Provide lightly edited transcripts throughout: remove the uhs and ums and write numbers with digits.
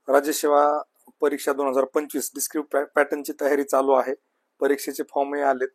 राज्य सेवा परीक्षा 2025 डिस्क्रिप्ट पॅटर्नची तयारी चालू आहे. परीक्षेचे फॉर्मही आलेत,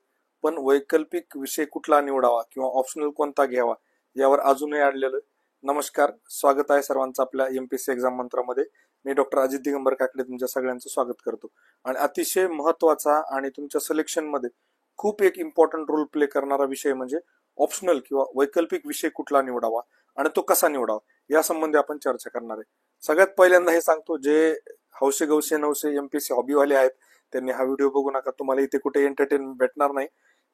पण वैकल्पिक विषय कुठला निवडावा किंवा ऑप्शनल कोणता घ्यावा यावर अजूनही अडलेलं. नमस्कार, स्वागत आहे सर्वांचं आपल्या एमपीएससी एक्झाम मंत्रामध्ये. मी डॉक्टर अजित दिगंबर काकडे तुमच्या सगळ्यांचं स्वागत करतो. आणि अतिशय महत्वाचा आणि तुमच्या सिलेक्शन मध्ये खूप एक इम्पॉर्टंट रोल प्ले करणारा विषय म्हणजे ऑप्शनल किंवा वैकल्पिक विषय कुठला निवडावा आणि तो कसा निवडावा या संबंधी आपण चर्चा करणार आहे. सगळ्यात पहिल्यांदा हे सांगतो, जे हौशे गौशे नवशे एमपीएससी हॉबीवाले आहेत त्यांनी हा व्हिडिओ बघू नका. तुम्हाला इथे कुठे एंटरटेनमेंट भेटणार नाही.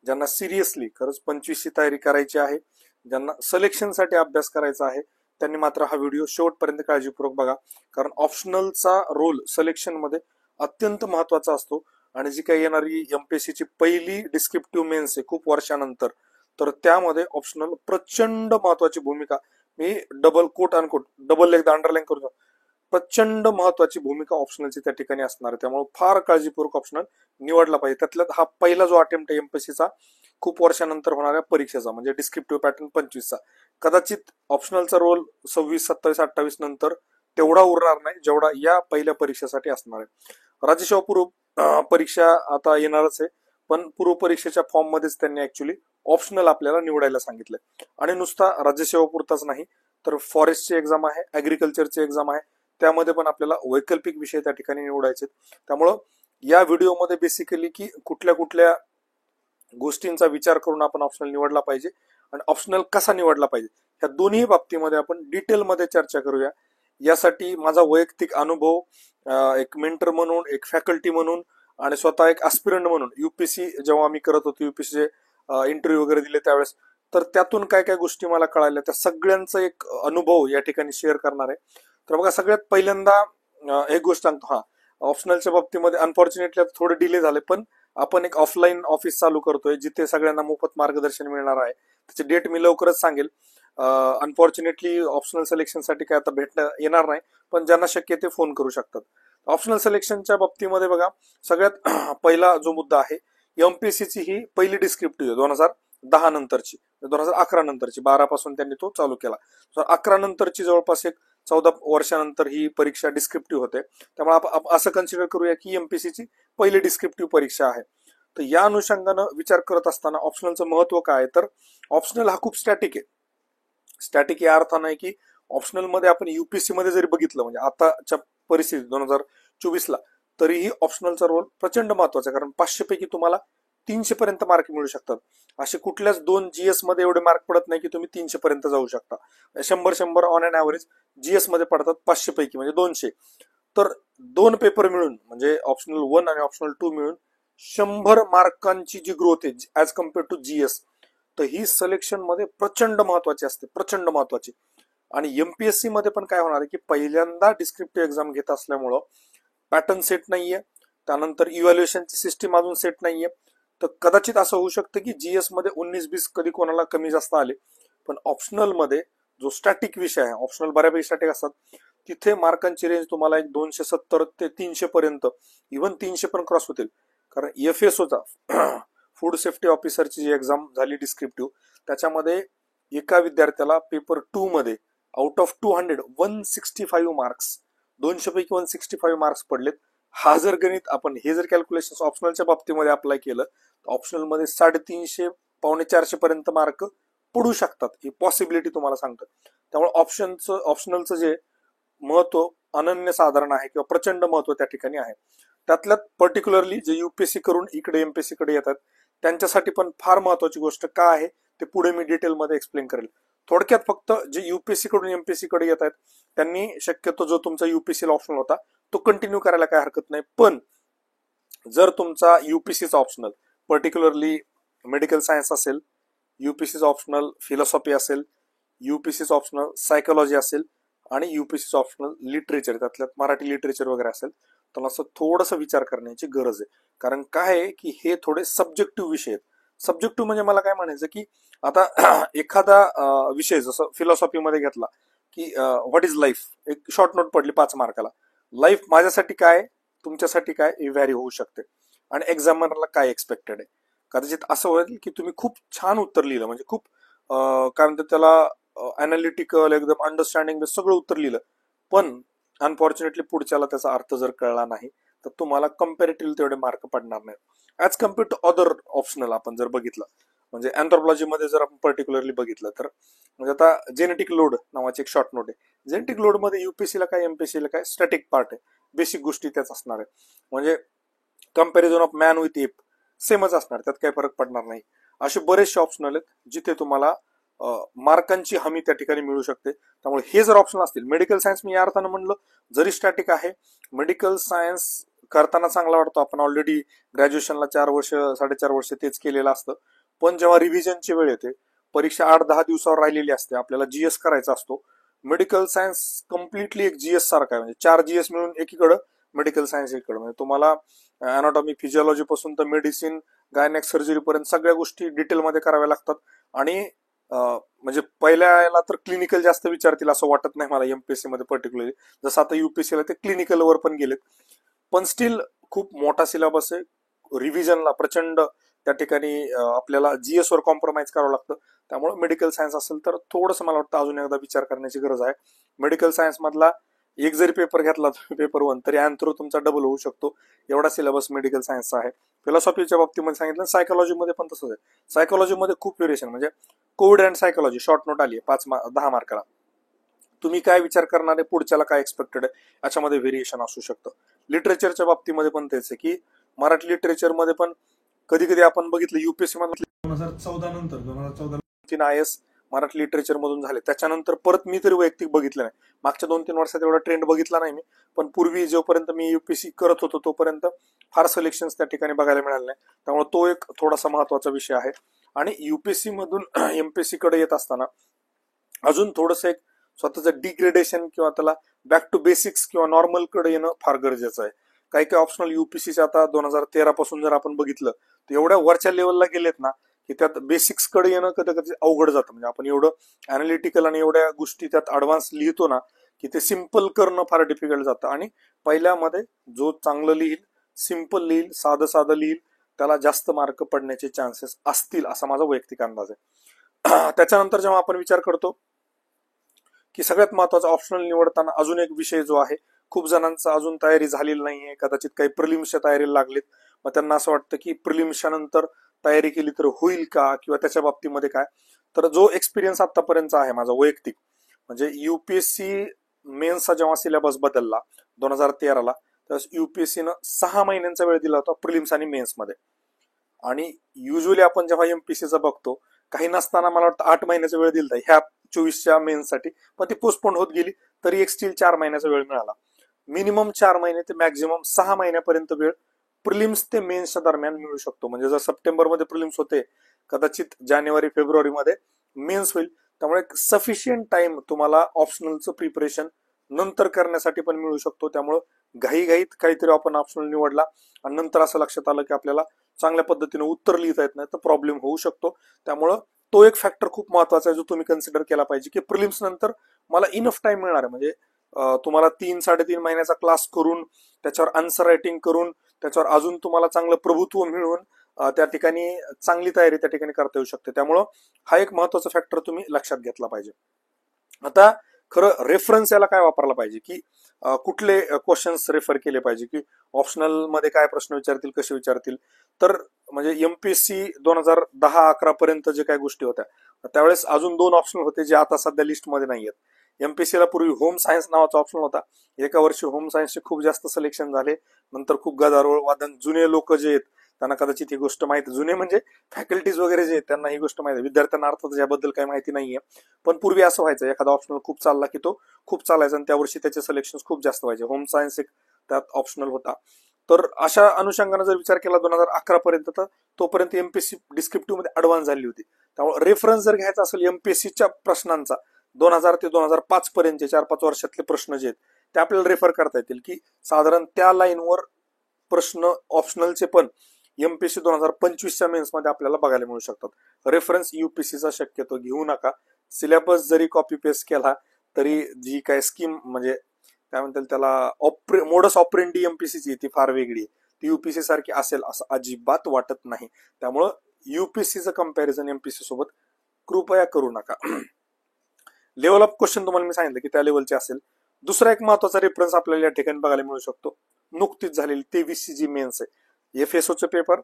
ज्यांना सिरियसली खरंच 25ची तयारी करायची आहे, ज्यांना सिलेक्शनसाठी अभ्यास करायचा आहे, त्यांनी मात्र हा व्हिडिओ शेवटपर्यंत काळजीपूर्वक बघा. कारण ऑप्शनलचा रोल सिलेक्शन मध्ये अत्यंत महत्वाचा असतो. आणि जी काही येणारी एमपीएससीची पहिली डिस्क्रिप्टिव्ह मेन्स आहे खूप वर्षानंतर, तर त्यामध्ये ऑप्शनल प्रचंड महत्वाची भूमिका, मी डबल कोट अनकोट डबल एकदा अंडरलाईन करू, प्रचंड महत्वाची भूमिका ऑप्शनलची त्या ठिकाणी असणार आहे. त्यामुळे फार काळजीपूर्वक ऑप्शनल निवडला पाहिजे. त्यातल्यात हा पहिला जो अटेम्प्ट आहे एमपीएससीचा खूप वर्षानंतर होणाऱ्या परीक्षेचा म्हणजे डिस्क्रिप्टिव्ह पॅटर्न 25चा, कदाचित ऑप्शनलचा रोल 26, 27, 28 नंतर तेवढा उरणार नाही जेवढा या पहिल्या परीक्षेसाठी असणार आहे. राज्यसेवा पूर्व परीक्षा आता येणारच आहे, पण पूर्व परीक्षेच्या फॉर्म मध्येच त्यांनी ऍक्च्युली ऑप्शनल आपल्याला निवडायला सांगितलंय. आणि नुसता राज्यसेवा पुरताच नाही, तर फॉरेस्टची एक्झाम आहे, ऍग्रिकल्चरची एक्झाम आहे, त्यामध्ये पण आपल्याला वैकल्पिक विषय त्या ठिकाणी निवडायचे. त्यामुळं या व्हिडिओमध्ये बेसिकली की कुठल्या कुठल्या गोष्टींचा विचार करून आपण ऑप्शनल निवडला पाहिजे आणि ऑप्शनल कसा निवडला पाहिजे ह्या दोन्ही बाबतीमध्ये आपण डिटेलमध्ये चर्चा करूया. यासाठी माझा वैयक्तिक अनुभव, एक मेंटर म्हणून, एक फॅकल्टी म्हणून आणि स्वतः एक ऍस्पिरंट म्हणून, युपीएससी जेव्हा मी करत होतो, युपीएससीचे इंटरव्ह्यू वगैरे दिले त्यावेळेस, तर त्यातून काय काय गोष्टी मला कळाल्या त्या सगळ्यांचा एक अनुभव या ठिकाणी शेअर करणार आहे. तर बघा, सगळ्यात पहिल्यांदा एक गोष्ट सांगतो. हा, ऑप्शनलच्या बाबतीमध्ये अनफॉर्च्युनेटली थोडे डिले झाले, पण आपण एक ऑफलाईन ऑफिस चालू करतोय जिथे सगळ्यांना मोफत मार्गदर्शन मिळणार आहे. त्याची डेट मी लवकरच सांगेल. अनफॉर्च्युनेटली ऑप्शनल सिलेक्शनसाठी काय आता भेटणं येणार नाही, पण ज्यांना शक्य ते फोन करू शकतात. ऑप्शनल सिलेक्शनच्या बाबतीमध्ये बघा, सगळ्यात पहिला जो मुद्दा आहे, एमपीएससीची ही पहिली डिस्क्रिप्टिव्ह आहे 2010 नंतरची, 2011 नंतरची, 12 पासून त्यांनी तो चालू केला. 11 नंतरची जवळपास एक 14 वर्षानंतर ही परीक्षा डिस्क्रिप्टिव्ह होते. त्यामुळे आपण असं कन्सिडर करूया की एमपीएससीची पहिली डिस्क्रिप्टिव्ह परीक्षा आहे. तर या अनुषंगानं विचार करत असताना ऑप्शनलचं महत्व काय आहे, तर ऑप्शनल हा खूप स्टॅटिक आहे. स्टॅटिक या अर्थानं आहे की ऑप्शनल मध्ये आपण युपीएससी मध्ये जरी बघितलं, म्हणजे आताच्या परिस्थितीत 2024ला, तरीही ऑप्शनलचा रोल प्रचंड महत्वाचा आहे. कारण 500 पैकी तुम्हाला 300 पर्यंत मार्क मिळू शकतात. असे कुठल्याच दोन जीएस मध्ये एवढे मार्क पडत नाही की तुम्ही 300 पर्यंत जाऊ शकता. 100 ऑन अन ऍव्हरेज जीएस मध्ये पडतात 500 पैकी, म्हणजे 200. तर दोन पेपर मिळून, म्हणजे ऑप्शनल 1 आणि ऑप्शनल 2 मिळून 100 मार्कांची जी ग्रोथ आहे ऍज कम्पेअर टू जीएस, तर ही सिलेक्शन मध्ये प्रचंड महत्वाची असते, प्रचंड महत्वाची. आणि एमपीएससी मध्ये पण काय होणार आहे की पहिल्यांदा डिस्क्रिप्टिव्ह एक्झाम घेत असल्यामुळं पॅटर्न सेट नाहीये, त्यानंतर इव्हॅल्युएशनची सिस्टीम अजून सेट नाहीये. तर कदाचित असं होऊ शकतं की जीएस मध्ये 19-20 कधी कोणाला कमी जास्त आले, पण ऑप्शनल मध्ये जो स्टॅटिक विषय आहे, ऑप्शनल बऱ्यापैकी स्टॅटिक असतात, तिथे मार्कांची रेंज तुम्हाला एक 270 ते 300 पर्यंत, इव्हन 300 पण क्रॉस होतील. कारण एफएसओचा फूड सेफ्टी ऑफिसरची जी एक्झाम झाली डिस्क्रिप्टिव्ह, त्याच्यामध्ये एका विद्यार्थ्याला पेपर 2 मध्ये आउट ऑफ 200 165 मार्क्स, 200 पैकी 165 मार्क्स पडलेत. हा जर गणित आपण हे जर कॅल्क्युलेशन ऑप्शनलच्या बाबतीमध्ये अप्लाय केलं, तर ऑप्शनल मध्ये 350 पावणे 400 पर्यंत मार्क पडू शकतात, ही पॉसिबिलिटी तुम्हाला सांगतं. त्यामुळे ऑप्शनलचं जे महत्व अनन्यसाधारण आहे किंवा प्रचंड महत्व त्या ठिकाणी आहे. त्यातल्यात पर्टिक्युलरली जे युपीएससी करून इकडे एमपीएससी कडे येतात त्यांच्यासाठी पण फार महत्वाची गोष्ट काय आहे ते पुढे मी डिटेलमध्ये एक्सप्लेन करेल. थोडक्यात फक्त जे युपीएससी कडून एमपीएससी कडे येत आहेत त्यांनी शक्यतो जो तुमचा युपीएससी ऑप्शनल होता तो कंटिन्यू करायला काय हरकत नाही. पण जर तुमचा युपीएससीचा ऑप्शनल पर्टिक्युलरली मेडिकल सायन्स असेल, युपीएससीचा ऑप्शनल फिलॉसॉफी असेल, युपीएससीचा ऑप्शनल सायकोलॉजी असेल आणि युपीएससीचा ऑप्शनल लिटरेचर, त्यातल्यात मराठी लिटरेचर वगैरे असेल, तर असं थोडंसं विचार करण्याची गरज आहे. कारण काय आहे की हे थोडे सब्जेक्टिव्ह विषय आहेत. सब्जेक्टिव्ह म्हणजे मला काय म्हणायचं की आता एखादा विषय जसं फिलॉसॉफीमध्ये घेतला की व्हॉट इज लाईफ, एक शॉर्ट नोट पडली 5 मार्काला, लाईफ माझ्यासाठी काय, तुमच्यासाठी काय, हे व्हॅरी होऊ शकते. आणि एक्झामिनरला काय एक्सपेक्टेड आहे, कदाचित असं होईल की तुम्ही खूप छान उत्तर लिहिलं, म्हणजे खूप काय म्हणतात त्याला, अनालिटिकल, एकदम अंडरस्टँडिंग सगळं उत्तर लिहिलं, पण अनफॉर्च्युनेटली पुढच्याला त्याचा अर्थ जर कळला नाही तर तुम्हाला कम्पॅरेटिव्हली तेवढे मार्क पडणार नाही as compare to other optional. आपण जर बघितलं म्हणजे अँथ्रोपॉलॉजीमध्ये जर आपण पर्टिक्युलरली बघितलं तर म्हणजे आता जेनेटिक लोड नावाची एक शॉर्ट नोट आहे. जेनेटिक लोडमध्ये युपीएससीला काय एमपीएससीला काय स्टॅटिक पार्ट आहे, बेसिक गोष्टी त्याच असणार आहे. म्हणजे comparison of man with app सेमच असणार, त्यात काही फरक पडणार नाही. असे बरेचसे ऑप्शनल आहेत जिथे तुम्हाला मार्कांची हमी त्या ठिकाणी मिळू शकते. त्यामुळे हे जर ऑप्शन असतील, मेडिकल सायन्स मी या अर्थानं म्हणलं जरी स्टॅटिक आहे, मेडिकल सायन्स करताना चांगला वाटतो. आपण ऑलरेडी ग्रॅज्युएशनला 4 वर्ष 4.5 वर्ष तेच केलेलं असतं. पण जेव्हा रिव्हिजनची वेळ येते, परीक्षा 8-10 दिवसावर राहिलेली असते, आपल्याला जीएस करायचा असतो. मेडिकल सायन्स कम्प्लिटली एक जीएस सारखा आहे. म्हणजे 4 जीएस मिळून एकीकडं मेडिकल सायन्स एकीकडं. म्हणजे तुम्हाला अॅनाटॉमी फिजिओलॉजी पासून तर मेडिसिन गायनेक सर्जरी पर्यंत सगळ्या गोष्टी डिटेलमध्ये कराव्या लागतात. आणि म्हणजे पहिल्या याला तर क्लिनिकल जास्त विचारतील असं वाटत नाही मला एमपीएससी मध्ये पर्टिक्युलरली, जसं आता युपीएससीला ते क्लिनिकलवर पण गेलेत. पण स्टील खूप मोठा सिलेबस आहे. रिव्हिजनला प्रचंड त्या ठिकाणी आपल्याला जीएस वर कॉम्प्रोमाइज करावं लागतं. त्यामुळे मेडिकल सायन्स असेल तर थोडंसं मला वाटतं अजून एकदा विचार करण्याची गरज आहे. मेडिकल सायन्स मधला एक जरी पेपर घेतला पेपर 1 तरी अँथ्रो तुमचा डबल होऊ शकतो, एवढा सिलेबस मेडिकल सायन्सचा आहे. फिलॉसॉफीच्या बाबतीमध्ये सांगितलं, सायकोलॉजीमध्ये पण तसंच आहे. सायकोलॉजीमध्ये खूप व्हेरिएशन, म्हणजे Covid and psychology short note आली आहे 10 मार्काला. तुम्ही काय विचार करणार आहे, पुढच्याला काय एक्सपेक्टेड आहे, याच्यामध्ये व्हेरिएशन असू शकतं. लिटरेचरच्या बाबतीमध्ये पण तेच आहे की मराठी लिटरेचरमध्ये पण कधी कधी आपण बघितलं युपीएससी मध्ये 2014 नंतर 2014 आयएस मराठी लिटरेचर मधून झाले. त्याच्यानंतर परत मी तरी वैयक्तिक बघितलं नाही, मागच्या 2-3 वर्षात एवढा ट्रेंड बघितला नाही मी. पण पूर्वी जोपर्यंत मी युपीएससी करत होतो तोपर्यंत फार सिलेक्शन त्या ठिकाणी बघायला मिळाले नाही. त्यामुळे तो एक थोडासा महत्वाचा विषय आहे. आणि युपीएससी मधून एमपीएससी कडे येत असताना अजून थोडंसं एक स्वतःचं डिग्रेडेशन किंवा त्याला बॅक टू बेसिक्स किंवा नॉर्मल कडे येणं फार गरजेचं आहे. काही काही ऑप्शनल युपीएससीच्या आता 2013 पासून जर आपण बघितलं तर एवढ्या वरच्या लेवलला गेलेत ना की त्यात बेसिक्स कडे येणं कधी कधी अवघड जातं. म्हणजे आपण एवढं अनालिटिकल आणि एवढ्या गोष्टी त्यात ऍडव्हान्स लिहितो ना की ते सिम्पल करणं फार डिफिकल्ट जातं. आणि पहिल्यामध्ये जो चांगलं लिहिल, सिम्पल लिहिल, साधं साधं लिहिल, त्याला जास्त मार्क पडण्याचे चान्सेस असतील असा माझा वैयक्तिक अंदाज आहे. त्याच्यानंतर जेव्हा आपण विचार करतो की सगळ्यात महत्वाचा ऑप्शनल निवडताना अजून एक विषय जो आहे, खूप जणांचा अजून तयारी झालेली नाहीये, कदाचित काही प्रिलिम्सच्या तयारीला लागलेत. मग त्यांना असं वाटतं की प्रिलिम्सच्या नंतर तयारी केली तर होईल का, किंवा त्याच्या बाबतीमध्ये काय. तर जो एक्सपिरियन्स आतापर्यंतचा आहे माझा वैयक्तिक, म्हणजे युपीएससी मेन्सचा जेव्हा सिलेबस बदलला 2013ला, तर युपीएससीनं 6 महिन्यांचा वेळ दिला होता प्रिलिम्स आणि मेन्समध्ये. आणि युजली आपण जेव्हा एमपीएससीचा बघतो, काही नसताना मला वाटतं 8 महिन्याचा वेळ दिला ह्या 24च्या मेन्ससाठी, पण ती पोस्टपोन होत गेली तरी एक स्टील 4 महिन्याचा वेळ मिळाला. मिनिमम 4 महिने ते मॅक्झिमम 6 महिन्यापर्यंत वेळ प्रिलिम्स ते मेन्सच्या दरम्यान मिळू शकतो. म्हणजे जर सप्टेंबरमध्ये प्रिलिम्स होते, कदाचित जानेवारी फेब्रुवारीमध्ये मेन्स होईल. त्यामुळे सफिशियंट टाइम तुम्हाला ऑप्शनलचं प्रिपरेशन नंतर करण्यासाठी पण मिळू शकतो. त्यामुळं घाईघाईत काहीतरी आपण ऑप्शनल निवडला आणि नंतर असं लक्षात आलं की आपल्याला चांगल्या पद्धतीने उत्तर लिहिता येत नाही तर प्रॉब्लेम होऊ शकतो. त्यामुळं तो एक फॅक्टर खूप महत्वाचा आहे जो तुम्ही कन्सिडर केला पाहिजे की प्रिलिम्स नंतर मला इनफ टाइम मिळणार आहे. म्हणजे तुम्हाला 3-3.5 महिन्याचा क्लास करून त्याच्यावर आन्सर रायटिंग करून त्याच्यावर अजून तुम्हाला चांगलं प्रभुत्व मिळवून त्या ठिकाणी चांगली तयारी त्या ठिकाणी करता येऊ शकते. त्यामुळं हा एक महत्वाचा फॅक्टर तुम्ही लक्षात घेतला पाहिजे. आता खरं रेफरन्स याला काय वापरला पाहिजे, की कुठले क्वेश्चन्स रेफर केले पाहिजे, की ऑप्शनल मध्ये काय प्रश्न विचारतील, कसे विचारतील. तर म्हणजे एमपीएससी 2010-11 पर्यंत जे काही गोष्टी होत्या त्यावेळेस अजून 2 ऑप्शनल होते जे आता सध्या लिस्टमध्ये नाहीयेत. एमपीएससीला पूर्वी होम सायन्स नावाचा ऑप्शन होता. एका वर्षी होम सायन्सचे खूप जास्त सिलेक्शन झाले, नंतर खूप गदारोळ वादन. जुने लोक जे आहेत त्यांना कदाचित ही गोष्ट माहिती, जुने म्हणजे फॅकल्टीज वगैरे जे आहेत त्यांना ही गोष्ट माहिती, विद्यार्थ्यांना अर्थात याबद्दल काही माहिती नाहीये. पण पूर्वी असं व्हायचं, एखादा ऑप्शनल खूप चालला की तो खूप चालायचा आणि त्या वर्षी त्याचे सिलेक्शन खूप जास्त व्हायचे. होम सायन्स एक त्यात ऑप्शनल होता. तर अशा अनुषंगाने जर विचार केला 2011 पर्यंत, तर तोपर्यंत एमपीएससी डिस्क्रिप्टिव्ह मध्ये ऍडव्हान्स झाली होती. त्यामुळे रेफरन्स जर घ्यायचा असेल एमपीएससीच्या प्रश्नांचा 2000 ते 2005 पर्यंतचे 4-5 वर्षातले प्रश्न जे आहेत ते आपल्याला रेफर करता येतील, की साधारण त्या लाईनवर प्रश्न ऑप्शनलचे पण एमपीएससी 2025च्या मेन्स मध्ये आपल्याला बघायला मिळू शकतात. रेफरन्स युपीएससीचा शक्यतो घेऊ नका. सिलेबस जरी कॉपी पेस्ट केला तरी जी काय स्कीम म्हणजे काय म्हणतात त्याला मोडस ऑपरेंडी एमपीएससीची ती फार वेगळी आहे, ती युपीएससी सारखी असेल असं अजिबात वाटत नाही. त्यामुळं युपीएससीचं कम्पॅरिझन एमपीएससी सोबत कृपया करू नका. लेवल ऑफ क्वेश्चन तुम्हाला मी सांगितलं की त्या लेवलचे असेल. दुसरा एक महत्वाचा रेफरन्स आपल्याला या ठिकाणी बघायला मिळू शकतो, नुकतीच झालेली 23 जी मेन्स आहे, FSOचे पेपर,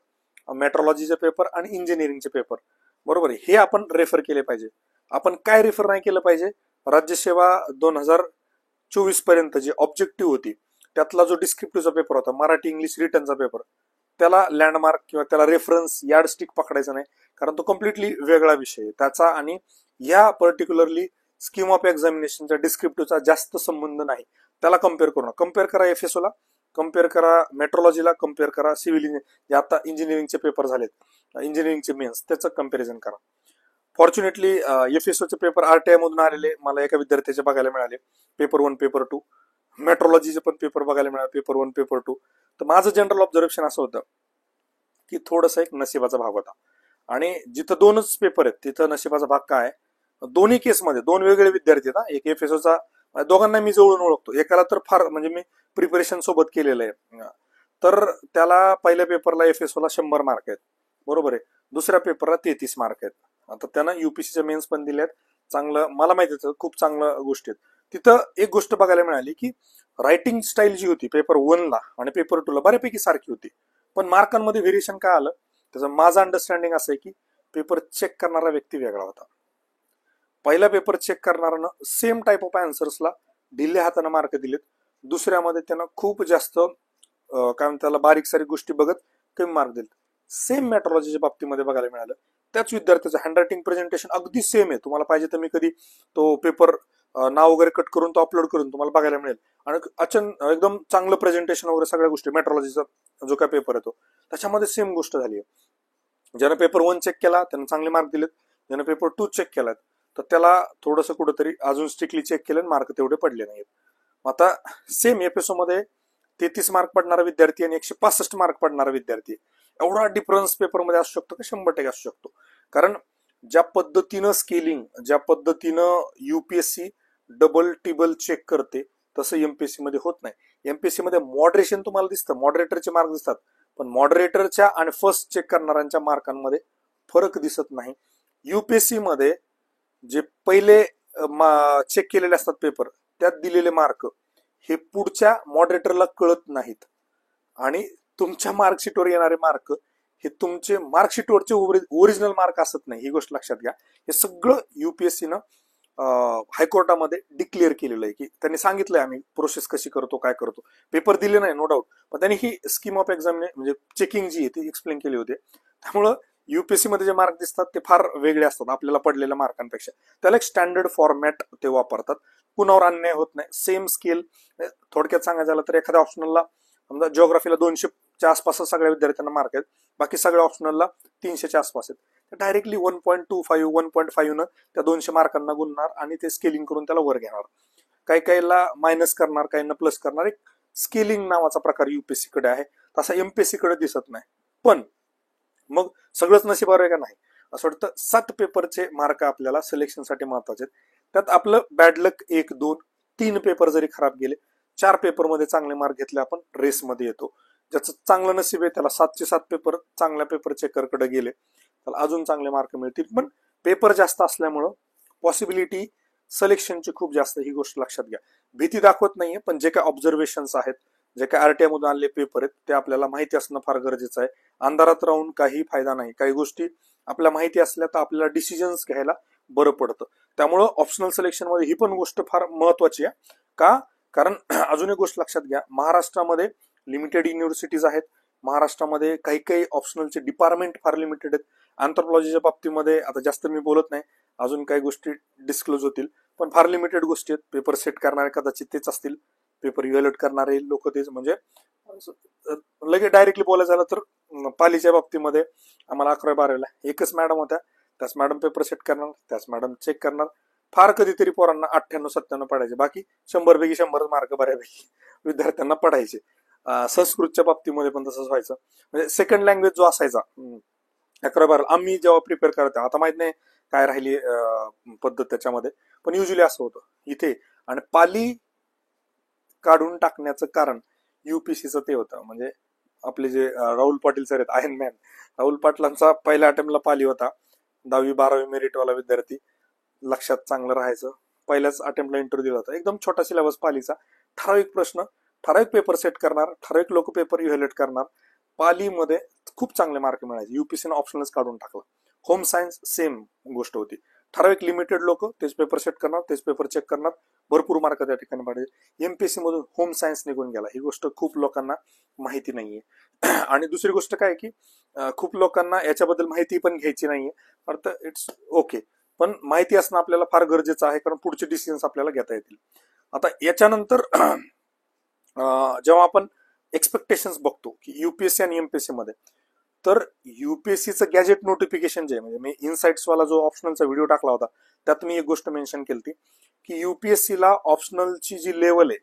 मेट्रोलॉजीचे पेपर आणि इंजिनिअरिंगचे पेपर, बरोबर आहे, हे आपण रेफर केले पाहिजे. आपण काय रेफर नाही केलं पाहिजे, राज्यसेवा 2024 पर्यंत जी ऑब्जेक्टिव्ह होती त्यातला जो डिस्क्रिप्टिव्हचा पेपर होता, मराठी इंग्लिश रिटनचा पेपर, त्याला लँडमार्क किंवा त्याला रेफरन्स यार्डस्टिक पकडायचा नाही, कारण तो कम्प्लिटली वेगळा विषय आहे त्याचा आणि या पर्टिक्युलरली स्कीम ऑफ एक्झामिनेशनच्या डिस्क्रिप्टिव्हचा जास्त संबंध नाही. त्याला कम्पेअर करू नका. कम्पेअर करा FSOला, कम्पेअर करा मेट्रोलॉजीला, कम्पेअर करा सिव्हिल इंजिनिअरिंग, आता इंजिनिअरिंगचे पेपर झालेत, इंजिनिअरिंगचे मेन्स, त्याचं कम्पॅरिझन करा. फॉर्च्युनेटली FSOचे पेपर RTI मधून आलेले मला एका विद्यार्थ्याचे बघायला मिळाले, पेपर 1 पेपर 2, मेट्रोलॉजीचे पण पेपर बघायला मिळाले, पेपर 1 पेपर 2. तर माझं जनरल ऑब्झर्वेशन असं होतं की थोडंसं एक नशिबाचा भाग होता, आणि जिथं 2च पेपर आहेत तिथं नशिबाचा भाग काय, दोन्ही केसमध्ये 2 वेगळे विद्यार्थी आहेत. एक FSOचा, दोघांना मी जवळून ओळखतो, एकाला तर फार म्हणजे मी प्रिपरेशन सोबत केलेलं आहे, तर त्याला पहिल्या पेपरला FSOला 100 मार्क आहेत, बरोबर आहे, दुसऱ्या पेपरला 33 मार्क आहेत. आता त्यानं UPSCच्या मेन्स पण दिल्यात, चांगलं मला माहिती होतं, खूप चांगल्या गोष्टी आहेत. तिथं एक गोष्ट बघायला मिळाली की रायटिंग स्टाईल जी होती पेपर 1ला आणि पेपर 2ला बऱ्यापैकी सारखी होती, पण मार्कांमध्ये व्हेरिएशन काय आलं, त्याचं माझं अंडरस्टँडिंग असं आहे की पेपर चेक करणारा व्यक्ती वेगळा होता. पहिला पेपर चेक करणाऱ्यानं सेम टाईप ऑफ आन्सर्सला ढिल्ल्या हाताने मार्क दिलेत, दुसऱ्यामध्ये त्यानं खूप जास्त काय म्हणतात त्याला बारीक सारीक गोष्टी बघत कमी मार्क दिले. सेम मेट्रोलॉजीच्या बाबतीमध्ये बघायला मिळालं, त्याच विद्यार्थ्याचं हँडरायटिंग प्रेझेंटेशन अगदी सेम आहे. तुम्हाला पाहिजे तर मी कधी तो पेपर नाव वगैरे कट करून तो अपलोड करून तुम्हाला बघायला मिळेल, आणि अचानक एकदम चांगलं प्रेझेंटेशन वगैरे सगळ्या गोष्टी, मेट्रोलॉजीचा जो काय पेपर आहे तो त्याच्यामध्ये सेम गोष्ट झाली आहे. ज्यानं पेपर 1 चेक केला त्यानं चांगले मार्क दिलेत, ज्यानं पेपर 2 चेक केलात तर त्याला थोडंसं कुठंतरी अजून स्ट्रिक्टली चेक केलं, मार्क तेवढे पडले नाहीत. आता सेम FSO मध्ये 33 मार्क पडणारा विद्यार्थी आणि 165 मार्क पडणारा विद्यार्थी, एवढा डिफरन्स पेपरमध्ये असू शकतो का? 100% असू शकतो. कारण ज्या पद्धतीनं स्केलिंग, ज्या पद्धतीनं UPSC डबल टिबल चेक करते तसं MPSC मध्ये होत नाही. MPSC मध्ये मॉडरेशन तुम्हाला दिसतं, मॉडरेटरचे मार्क दिसतात, पण मॉडरेटरच्या आणि फर्स्ट चेक करणाऱ्यांच्या मार्कांमध्ये फरक दिसत नाही. UPSC मध्ये जे पहिले चेक केलेले असतात पेपर त्यात दिलेले मार्क हे पुढच्या मॉडरेटरला कळत नाहीत, आणि तुमच्या मार्कशीटवर येणारे मार्क हे तुमचे मार्कशीटवरचे ओरिजिनल मार्क असत नाही. ही गोष्ट लक्षात घ्या. हे सगळं UPSCनं हायकोर्टामध्ये डिक्लेअर केलेलं आहे की त्यांनी सांगितलंय आम्ही प्रोसेस कशी करतो, काय करतो. पेपर दिले नाही नो डाऊट, पण त्यांनी ही स्कीम ऑफ एक्झामिनेशन म्हणजे चेकिंग जी आहे ती एक्सप्लेन केली होती. त्यामुळं UPSC मध्ये जे मार्क दिसतात ते फार वेगळे असतात आपल्याला पडलेल्या मार्कांपेक्षा. त्याला एक स्टँडर्ड फॉर्मॅट ते वापरतात, कुणावर अन्याय होत नाही, सेम स्केल. थोडक्यात सांगायचं झालं तर एखाद्या ऑप्शनलला समजा जिओग्राफीला 200च्या आसपास सगळ्या विद्यार्थ्यांना मार्क आहेत, बाकी सगळ्या ऑप्शनलला 300च्या आसपास आहेत, डायरेक्टली 1.25 1.5 न त्या 200 मार्कांना गुणणार आणि ते स्केलिंग करून त्याला वर घेणार. काही काहीला मायनस करणार, काहींना प्लस करणार. एक स्केलिंग नावाचा प्रकार UPSC कडे आहे, तसा MPSC कडे दिसत नाही. पण मग सगळंच नशिबावर आहे का? नाही. असं वाटतं 7 पेपरचे मार्क आपल्याला सिलेक्शनसाठी महत्वाचे आहेत. त्यात आपलं बॅड लक 1 2 3 पेपर जरी खराब गेले, 4 पेपरमध्ये चांगले मार्क घेतले आपण रेसमध्ये येतो. ज्याचं चांगलं नशीब आहे त्याला 7चे 7 पेपर चांगल्या पेपर चेकरकडे गेले, त्याला अजून चांगले मार्क मिळतील. पण पेपर जास्त असल्यामुळं पॉसिबिलिटी सिलेक्शनची खूप जास्त, ही गोष्ट लक्षात घ्या. भीती दाखवत नाहीये, पण जे काय ऑब्झर्वेशन्स आहेत, जे काय RTI मधून आलेले पेपर आहेत ते आपल्याला माहिती असणं फार गरजेचं आहे. अंधारात राहून काही फायदा नाही. काही गोष्टी आपल्या माहिती असल्या तर आपल्याला डिसिजन्स घ्यायला बरं पडतं. त्यामुळं ऑप्शनल सिलेक्शन मध्ये ही पण गोष्ट फार महत्वाची आहे. का? कारण अजून एक गोष्ट लक्षात घ्या, महाराष्ट्रामध्ये लिमिटेड युनिव्हर्सिटीज आहेत, महाराष्ट्रामध्ये काही काही ऑप्शनलचे डिपार्टमेंट फार लिमिटेड आहेत. अँथ्रोपॉलॉजीच्या बाबतीमध्ये आता जास्त मी बोलत नाही, अजून काही गोष्टी डिस्क्लोज होतील, पण फार लिमिटेड गोष्टी आहेत. पेपर सेट करणारे कदाचित तेच असतील, पेपर इव्हॅल्युएट करणारे लोक तेच. म्हणजे लगेच डायरेक्टली बोलायचं झालं तर पालीच्या बाबतीमध्ये आम्हाला 11-12ला एकच मॅडम होत्या, त्याच मॅडम पेपर सेट करणार, त्याच मॅडम चेक करणार. फार कधीतरी पोरांना 98-97 पडायचे, बाकी 100 पैकी 100 मार्क बऱ्यापैकी विद्यार्थ्यांना पडायचे. संस्कृतच्या बाबतीमध्ये पण तसंच व्हायचं. म्हणजे सेकंड लँग्वेज जो असायचा 11-12 आम्ही जेव्हा प्रिपेअर करतो, आता माहित नाही काय राहिली पद्धत त्याच्यामध्ये, पण युजली असं होतं इथे. आणि पाली काढून टाकण्याचं कारण UPSCचं ते होतं, म्हणजे आपले जे राहुल पाटील सर आहेत, आयर्न मॅन राहुल पाटलांचा पहिल्या अटेम्प्टला पाली होता. 10वी 12वी मेरिटवाला विद्यार्थी, लक्षात चांगलं राहायचं. पहिल्याच अटेम्प्टला इंटरव्ह्यू दिला होता. एकदम छोटा सिलेबस पालीचा, ठराविक प्रश्न, ठराविक पेपर सेट करणार, ठराविक लोक पेपर इव्हॅल्युएट करणार. पालीमध्ये खूप चांगले मार्क मिळायचे. युपीएससीने ऑप्शनच काढून टाकला. होम सायन्स सेम गोष्ट होती. ठराविक लिमिटेड लोक तेच पेपर सेट करणार, तेच पेपर चेक करणार, भरपूर मार्क त्या ठिकाणी पाडायचे. एमपीएससी मधून होम सायन्स निघून गेला. ही गोष्ट खूप लोकांना माहिती नाहीये. आणि दुसरी गोष्ट काय की खूप लोकांना याच्याबद्दल माहिती पण घ्यायची नाहीये. अर्थात इट्स ओके, पण माहिती असणं आपल्याला फार गरजेचं आहे, कारण पुढचे डिसिजन्स आपल्याला घेता येतील. आता याच्यानंतर जेव्हा आपण एक्सपेक्टेशन्स बघतो की युपीएससी आणि एमपीएससी मध्ये, तर युपीएससीचं गॅजेट नोटिफिकेशन जे म्हणजे मी इनसाइट्स वाला जो ऑप्शनलचा व्हिडिओ टाकला होता, त्यात मी एक गोष्ट मेन्शन केली की युपीएससीला ऑप्शनलची जी लेवल आहे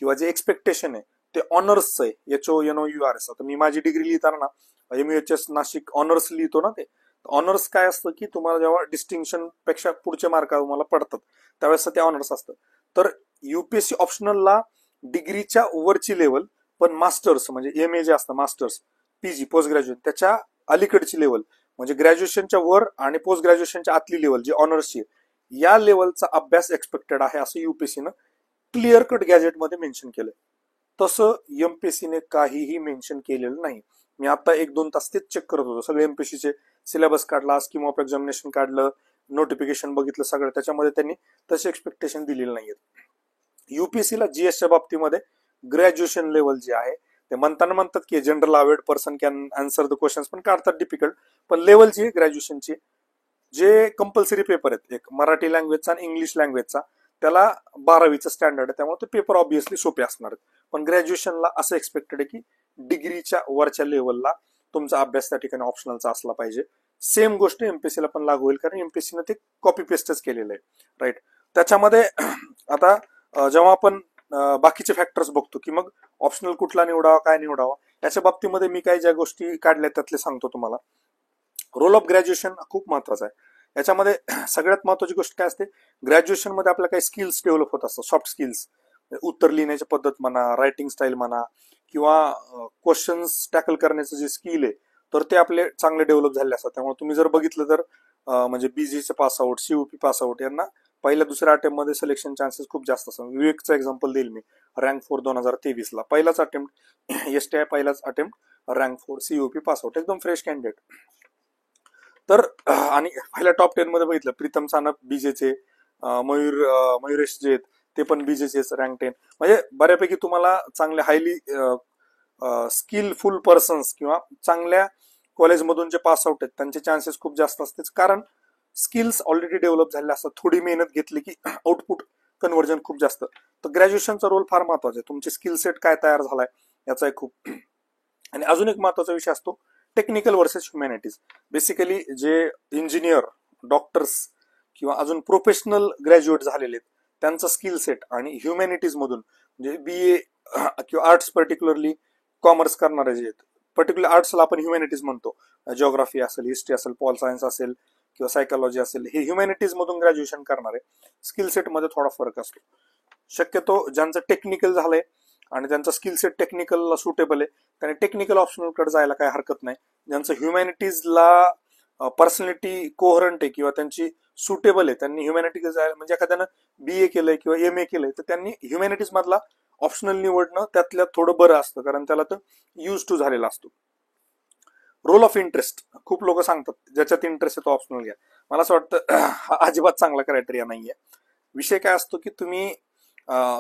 किंवा जे एक्सपेक्टेशन आहे ते ऑनर्सचं आहे. HONOURS. आता मी माझी डिग्री लिहिताना MUHS नाशिक ऑनर्स लिहितो ना, ते ऑनर्स काय असतं की तुम्हाला जेव्हा डिस्टिंक्शन पेक्षा पुढचे मार्क तुम्हाला पडतात त्यावेळेस ते ऑनर्स असतं. तर युपीएससी ऑप्शनलला डिग्रीच्या वरची लेवल, पण मास्टर्स म्हणजे MA जे असतं, मास्टर्स, PG, पोस्ट ग्रॅज्युएट, त्याच्या अलीकडची लेवल म्हणजे ग्रॅज्युएशनच्या वर आणि पोस्ट ग्रॅज्युएशनच्या आतली लेवल जी ऑनर्सची, या लेवलचा अभ्यास एक्सपेक्टेड आहे असं युपीएससीनं क्लिअर कट गॅजेटमध्ये मेन्शन केलंय. तसं एमपीएससीने काहीही मेन्शन केलेलं नाही. मी आता 1-2 तास तेच चेक करत होतो. सगळे एमपीएससीचे सिलेबस काढला, स्कीम ऑफ एक्झामिनेशन काढलं, नोटिफिकेशन बघितलं सगळं, त्याच्यामध्ये त्यांनी तसे एक्सपेक्टेशन दिलेले नाहीयेत. युपीएससीला जीएसच्या बाबतीमध्ये ग्रॅज्युएशन लेवल जे आहे ते म्हणतात की general awared person can answer the questions, पण काढतात डिफिकल्ट, पण लेवल जी आहे ग्रॅज्युएशनची, जे कंपल्सरी पेपर आहेत, एक मराठी लँग्वेजचा आणि इंग्लिश लँग्वेजचा, त्याला 12वीचं स्टँडर्ड आहे, त्यामुळे ते पेपर ऑब्व्हियसली सोपे असणार आहेत. पण ग्रॅज्युएशनला असं एक्सपेक्टेड आहे की डिग्रीच्या वरच्या लेवलला तुमचा अभ्यास त्या ठिकाणी ऑप्शनलचा असला पाहिजे. सेम गोष्ट एमपीएससीला पण लागू होईल, कारण एमपीएससीने ते कॉपी पेस्टच केलेलं आहे. राईट. त्याच्यामध्ये आता जेव्हा आपण बाकीचे फॅक्टर्स बघतो की मग ऑप्शनल कुठला निवडावा, काय निवडावा, याच्या बाबतीमध्ये मी काही ज्या गोष्टी काढल्या त्यातले सांगतो तुम्हाला. रोल ऑफ ग्रॅज्युएशन खूप महत्वाचा आहे. याच्यामध्ये सगळ्यात महत्वाची गोष्ट काय असते, ग्रॅज्युएशन मध्ये आपल्या काही स्किल्स डेव्हलप होत असतात, सॉफ्ट स्किल्स, उत्तर लिहिण्याची पद्धत म्हणा, रायटिंग स्टाईल म्हणा, किंवा क्वेश्चन्स टॅकल करण्याचं जे स्किल आहे, तर ते आपले चांगले डेव्हलप झाले असतात. त्यामुळे तुम्ही जर बघितलं तर म्हणजे बीजीचे पासआउट, CUP पासआउट यांना पहिल्या दुसऱ्या अटेम्प्ट मध्ये सिलेक्शन चान्सेस खूप जास्त असतात. विवेकचं एक्झाम्पल देईल मी. रँक 4 2023 ला पहिलाच अटेम्प्ट STI, पहिलाच अटेम्प्ट रँक 4, CUP पासआउट, एकदम फ्रेश कॅन्डिडेट. तर आणि पहिल्या टॉप 10 मध्ये बघितलं प्रीतम सानप बीजेचे, मयुरेश जे आहेत ते पण बीजेचे रँक 10. म्हणजे बऱ्यापैकी तुम्हाला चांगले हायली स्किलफुल पर्सन्स किंवा चांगल्या कॉलेजमधून जे पास आउट आहेत त्यांचे चान्सेस खूप जास्त असते, कारण स्किल्स ऑलरेडी डेव्हलप झाले असतात. थोडी मेहनत घेतली की आउटपुट कन्व्हर्जन खूप जास्त. तर ग्रॅज्युएशनचा रोल फार महत्वाचा आहे. तुमचे स्किल सेट काय तयार झालाय याचा एक खूप. आणि अजून एक महत्वाचा विषय असतो टेक्निकल वर्सेस ह्युमॅनिटीज. बेसिकली जे इंजिनियर, डॉक्टर्स किंवा अजून प्रोफेशनल ग्रॅज्युएट झालेले आहेत त्यांचा स्किल सेट, आणि ह्युमॅनिटीज मधून म्हणजे BA किंवा आर्ट्स, पर्टिक्युलरली कॉमर्स करणारे जे आहेत, पर्टिक्युलर आर्ट्सला आपण ह्युमॅनिटीज म्हणतो, जिओग्राफी असेल, हिस्ट्री असेल, पॉल सायन्स असेल किंवा सायकोलॉजी असेल, हे ह्युमॅनिटीज मधून ग्रॅज्युएशन करणारे स्किल सेट मध्ये थोडा फरक असतो. शक्यतो ज्यांचं टेक्निकल झालंय आणि त्यांचा स्किल सेट टेक्निकलला सुटेबल आहे त्याने टेक्निकल ऑप्शनलकडे जायला काही हरकत नाही. ज्यांचं ह्युमॅनिटीजला पर्सनॅलिटी कोहरंट आहे किंवा त्यांची सुटेबल आहे त्यांनी ह्युमॅनिटीज जायला, म्हणजे एखाद्यानं BA केलंय किंवा MA केलंय तर त्यांनी ह्युमॅनिटीज मधला ऑप्शनल निवडणं त्यातल्या थोडं बरं असतं, कारण त्याला तर यूज टू झालेला असतो. रोल ऑफ इंटरेस्ट खूप लोक सांगतात ज्याच्यात इंटरेस्ट आहे तो ऑप्शनल घ्या. मला असं वाटतं हा अजिबात चांगला क्रायटेरिया नाहीये. विषय काय असतो की तुम्ही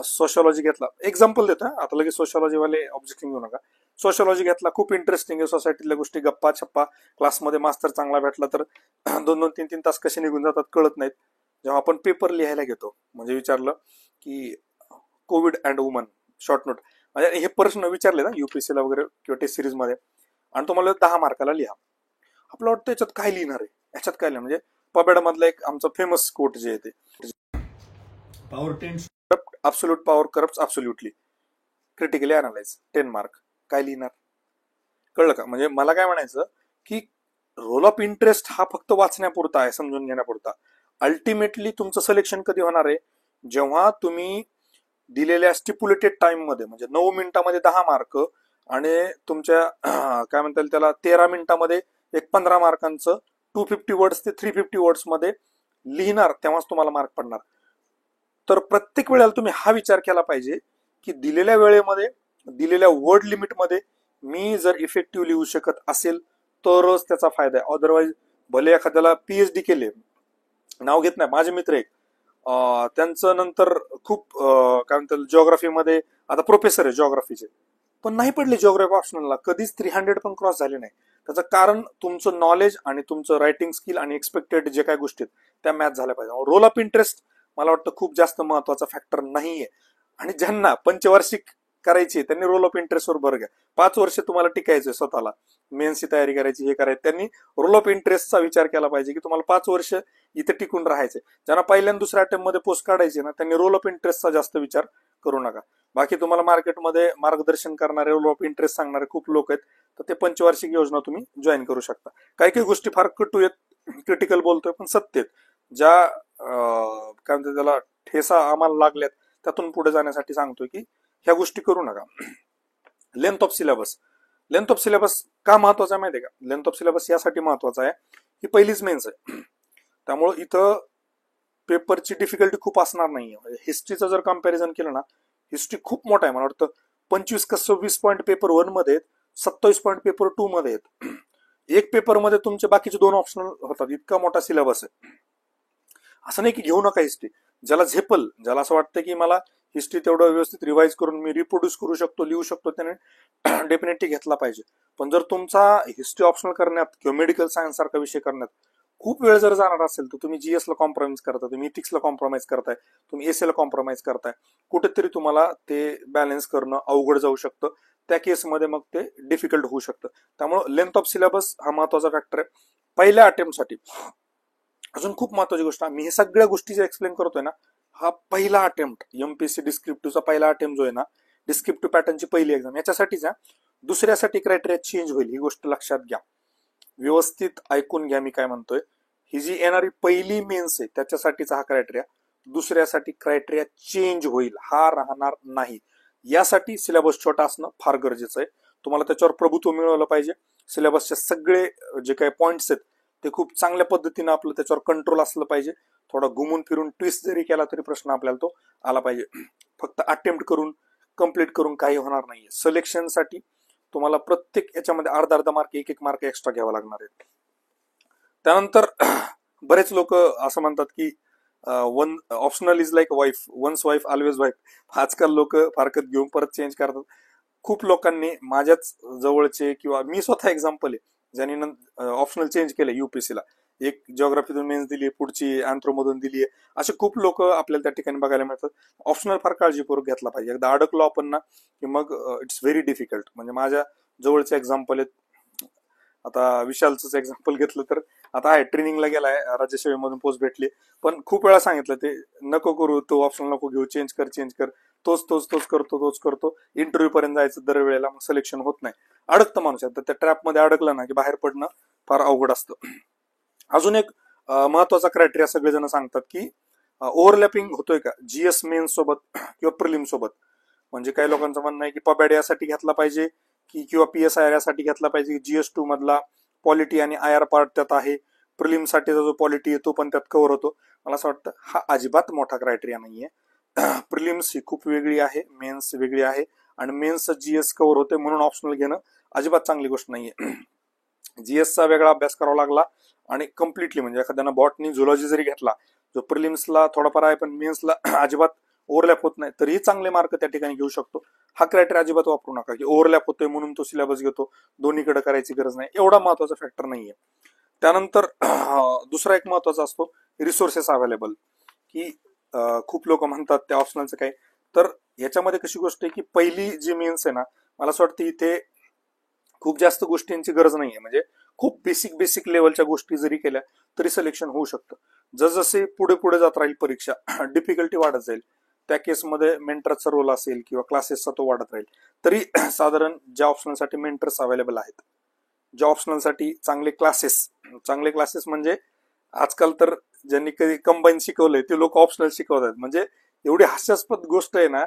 सोशॉलॉजी घेतला, एक्झाम्पल देतो आता, लगेच सोशॉलॉजीवाले ऑब्जेक्शन घेऊ नका. सोशॉलॉजी घेतला, खूप इंटरेस्टिंग आहे, सोसायटीतल्या गोष्टी, गप्पा छप्पा, क्लासमध्ये मास्तर चांगला भेटला तर 2-2, 3-3 तास कसे निघून जातात कळत नाहीत. जेव्हा आपण पेपर लिहायला घेतो, म्हणजे विचारलं की Covid and woman short note, म्हणजे हे प्रश्न विचारले ना UPSCला वगैरे किंवा टेस्ट सिरीज मध्ये, आणि तुम्हाला 10 मार्काला लिहा. आपलं वाटतं याच्यात काय लिहिणार आहे, याच्यात काय लिहिणार, म्हणजे पबेडा मधला एक आमचा फेमस कोट जे आहे ते, power tends corrupt, absolute power corrupts absolutely, critically analyse, 10 mark. काय लिहिणार, कळलं का? म्हणजे मला काय म्हणायचं की रोल ऑफ इंटरेस्ट हा फक्त वाचण्यापुरता आहे, समजून घेण्यापुरता. अल्टिमेटली तुमचं सिलेक्शन कधी होणार आहे, जेव्हा तुम्ही दिलेल्या स्टिप्युलेटेड टाइम मध्ये, म्हणजे 9 मिनिटामध्ये 10 मार्क आणि तुमच्या काय म्हणता येईल त्याला 13 मिनिटामध्ये एक 15 मार्कांचं 250 वर्ड्स ते 350 वर्ड्स मध्ये लिहिणार, तेव्हाच तुम्हाला मार्क पडणार. तर प्रत्येक वेळेला तुम्ही हा विचार केला पाहिजे की दिलेल्या वेळेमध्ये, दिलेल्या वर्ड लिमिटमध्ये मी जर इफेक्टिव्ह लिहू शकत असेल तरच त्याचा फायदा आहे. अदरवाईज भले एखाद्याला पीएचडी केले, नाव घेत नाही, माझे मित्र एक त्यांचं नंतर खूप काय म्हणतात जिओग्राफीमध्ये, आता प्रोफेसर आहे जिओग्राफीचे, पण नाही पडले जिओग्राफी ऑप्शनलला, कधीच 300 पण क्रॉस झाले नाही. त्याचं कारण तुमचं नॉलेज आणि तुमचं रायटिंग स्किल आणि एक्सपेक्टेड जे काही गोष्टी आहेत त्या मॅच झाल्या पाहिजे. रोल ऑफ इंटरेस्ट मला वाटतं खूप जास्त महत्वाचा फॅक्टर नाहीये. आणि ज्यांना पंचवार्षिक करायची त्यांनी रोल ऑफ इंटरेस्टवर बरं घ्या. 5 वर्ष तुम्हाला टिकायचंय स्वतःला, मेन्सची तयारी करायची, हे करायचं, त्यांनी रोल ऑफ इंटरेस्टचा विचार केला पाहिजे की तुम्हाला 5 वर्ष इथे टिकून राहायचे. ज्यांना पहिल्या आणि दुसऱ्या अटेम्प्ट मध्ये पोस्ट काढायची ना, त्यांनी रोल ऑफ इंटरेस्टचा जास्त विचार करू नका. बाकी तुम्हाला मार्केटमध्ये मार्गदर्शन करणारे, रोल ऑफ इंटरेस्ट सांगणारे खूप लोक आहेत, तर ते पंचवार्षिक योजना तुम्ही जॉईन करू शकता. काही काही गोष्टी फार कटू आहेत, क्रिटिकल बोलतोय, पण सत्य आहेत. ज्या काय म्हणतात त्याला ठेसा आम्हाला लागल्यात त्यातून पुढे जाण्यासाठी सांगतोय की ह्या गोष्टी करू नका. Length of syllabus. Length of syllabus का महत्वाचा आहे माहिती आहे का? लेंथ ऑफ सिलेबस यासाठी महत्वाचा आहे की पहिलीच मेन्स आहे, त्यामुळे इथं पेपरची डिफिकल्टी खूप असणार नाहीये. हिस्ट्रीचं जर कम्पॅरिझन केलं ना, हिस्ट्री खूप मोठा आहे. मला वाटतं 25 का 26 पॉईंट पेपर 1 मध्ये आहेत, 27 पॉईंट पेपर 2 मध्ये आहेत. एक पेपर मध्ये तुमचे बाकीचे 2 ऑप्शनल होतात, इतका मोठा सिलेबस आहे. असं नाही की घेऊ नका हिस्ट्री, ज्याला झेपल, ज्याला असं वाटतं की मला हिस्ट्री तेवढं व्यवस्थित रिवाइज करून मी रिप्रोड्यूस करू शकतो, लिहू शकतो, त्याने डेफिनेटली घेतला पाहिजे. पण जर तुमचा हिस्ट्री ऑप्शनल करण्यात किंवा मेडिकल सायन्स सारखा विषय करण्यात खूप वेळ जर जाणार असेल तर तुम्ही जीएस ला कॉम्प्रोमाइज करताय, तुम्ही इथिक्सला कॉम्प्रोमाइज करताय, तुम्ही एसए ला कॉम्प्रोमाइज करताय, कुठेतरी तुम्हाला ते बॅलन्स करणं अवघड जाऊ शकतं. त्या केसमध्ये मग ते डिफिकल्ट होऊ शकतं. त्यामुळे लेंथ ऑफ सिलेबस हा महत्वाचा फॅक्टर आहे पहिल्या अटेम्प्टसाठी. अजून खूप महत्वाची गोष्ट, मी हे सगळ्या गोष्टी जे एक्सप्लेन करतोय ना, हा पहिला अटेम्प्ट, एमपीएससी डिस्क्रिप्टिव्हचा पहिला अटेम्प्ट जो आहे ना, डिस्क्रिप्टिव्ह पॅटर्नची पहिली एक्झाम, याच्यासाठीच दुसऱ्यासाठी क्रायटेरिया चेंज होईल, ही गोष्ट लक्षात घ्या. व्यवस्थित ऐकून घ्या मी काय म्हणतोय. ही जी येणारी पहिली मेन्स आहे त्याच्यासाठीचा हा क्रायटेरिया, दुसऱ्यासाठी क्रायटेरिया चेंज होईल, हा राहणार नाही. यासाठी सिलेबस छोटा असणं फार गरजेचं आहे. तुम्हाला त्याच्यावर प्रभुत्व मिळवलं पाहिजे. सिलेबसचे सगळे जे काही पॉइंट्स आहेत ते खूप चांगल्या पद्धतीनं आपलं त्याच्यावर कंट्रोल असलं पाहिजे. थोडा घुमून फिरून ट्विस्ट जरी केला तरी प्रश्न आपल्याला तो आला पाहिजे. फक्त अटेम्प्ट करून कम्प्लीट करून काही होणार नाहीये. सिलेक्शनसाठी तुम्हाला प्रत्येक याच्यामध्ये अर्धा मार्क, एक मार्क एक्स्ट्रा घ्यावा लागणार आहे. त्यानंतर बरेच लोक असं म्हणतात की one optional is like wife, once wife always wife. आजकाल लोक फारकत घेऊन परत चेंज करतात. खूप लोकांनी, माझ्याच जवळचे किंवा मी स्वतः एक्झाम्पल आहे, ज्यांनी ऑप्शनल चेंज केले युपीएससीला. एक जिओग्राफीतून मेन्स दिली, पुढची अँथ्रोमधून दिली आहे. असे खूप लोक आपल्याला त्या ठिकाणी बघायला मिळतात. ऑप्शनल फार काळजीपूर्वक घेतला पाहिजे. एकदा अडकलो आपण ना की मग इट्स व्हेरी डिफिकल्ट. म्हणजे माझ्या जवळचे एक्झाम्पल आहेत. आता विशालच एक्झाम्पल घेतलं तर आता आहे, ट्रेनिंगला गेलाय, राज्यसेवेमधून पोस्ट भेटली, पण खूप वेळा सांगितलं ते नको करू, तो ऑप्शनल नको घेऊ, चेंज कर, तोच करतो, इंटरव्ह्यू पर्यंत जायचं दरवेळेला, मग सिलेक्शन होत नाही, अडकतं माणूस. तर त्या ट्रॅपमध्ये अडकलं ना की बाहेर पडणं फार अवघड असतं. अजून एक महत्वाचा क्रायटेरिया सगळेजण सांगतात की ओव्हरलॅपिंग होतोय का जीएस मेन्स सोबत किंवा प्रिलिम सोबत. म्हणजे काही लोकांचं म्हणणं आहे की पबॅड यासाठी घेतला पाहिजे किंवा पीएसआयआर यासाठी घेतला पाहिजे. जीएस 2 मधला पॉलिटी आणि आयआर पार्ट त्यात आहे, प्रिलिम साठीचा जो पॉलिटी येतो पण त्यात कव्हर होतो. मला असं वाटतं हा अजिबात मोठा क्रायटेरिया नाहीये. प्रिलिम्स ही खूप वेगळी आहे, मेन्स वेगळी आहे, आणि मेन्स जीएस कव्हर होते म्हणून ऑप्शनल घेणं अजिबात चांगली गोष्ट नाहीये. जीएसचा वेगळा अभ्यास करावा लागला आणि कम्प्लिटली, म्हणजे एखाद्यानं बॉटनी झुलॉजी जरी घेतला, जो प्रिलिम्सला थोडाफार आहे पण मेन्सला अजिबात ओव्हरलॅप होत नाही, तरीही चांगले मार्क त्या ठिकाणी घेऊ शकतो. हा क्रायटेरिया अजिबात वापरू नका की ओव्हरलॅप होतोय म्हणून तो सिलेबस घेतो, दोन्हीकडे करायची गरज नाही, एवढा महत्वाचा फॅक्टर नाहीये. त्यानंतर दुसरा एक महत्वाचा असतो रिसोर्सेस अवेलेबल, की खूप लोक म्हणतात त्या ऑप्शनलचं काय, तर याच्यामध्ये कशी गोष्ट आहे की पहिली जी मेन्स आहे ना, मला असं वाटतं इथे खूप जास्त गोष्टींची गरज नाहीये. म्हणजे खूप बेसिक लेवलच्या गोष्टी जरी केल्या तरी सिलेक्शन होऊ शकतं. जसजसे पुढे जात राहील परीक्षा, डिफिकल्टी वाढत जाईल, त्या केसमध्ये मेंटरचा रोल असेल किंवा क्लासेसचा तो वाढत राहील. तरी साधारण ज्या ऑप्शनसाठी मेंटर्स अवेलेबल आहेत, ज्या ऑप्शनलसाठी चांगले क्लासेस म्हणजे आजकाल तर ज्यांनी कधी कंबाईन शिकवलंय ते लोक ऑप्शनल शिकवतात. म्हणजे एवढी हास्यास्पद गोष्ट आहे ना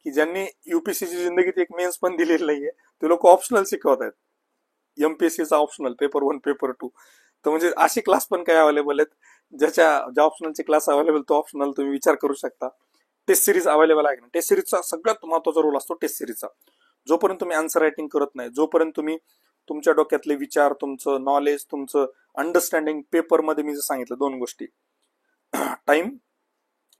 की ज्यांनी युपीएससीची जिंदगीत एक मेन्स पण दिलेली नाहीये ते लोक ऑप्शनल शिकवत आहेत. एमपीएससीचा ऑप्शनल पेपर 1 पेपर 2, तर म्हणजे असे क्लास पण काही अवेलेबल आहेत. ज्या ऑप्शनलचे क्लास अवेलेबल तो ऑप्शनल तुम्ही विचार करू शकता. टेस्ट सिरीज अवेलेबल आहे ना, टेस्ट सिरीजचा सगळ्यात महत्वाचा रोल असतो टेस्ट सिरीजचा. जोपर्यंत तुम्ही आन्सर रायटिंग करत नाही, जोपर्यंत तुम्ही तुमच्या डोक्यातले विचार, तुमचं नॉलेज, तुमचं अंडरस्टँडिंग पेपरमध्ये, मी जर सांगितलं दोन गोष्टी, टाइम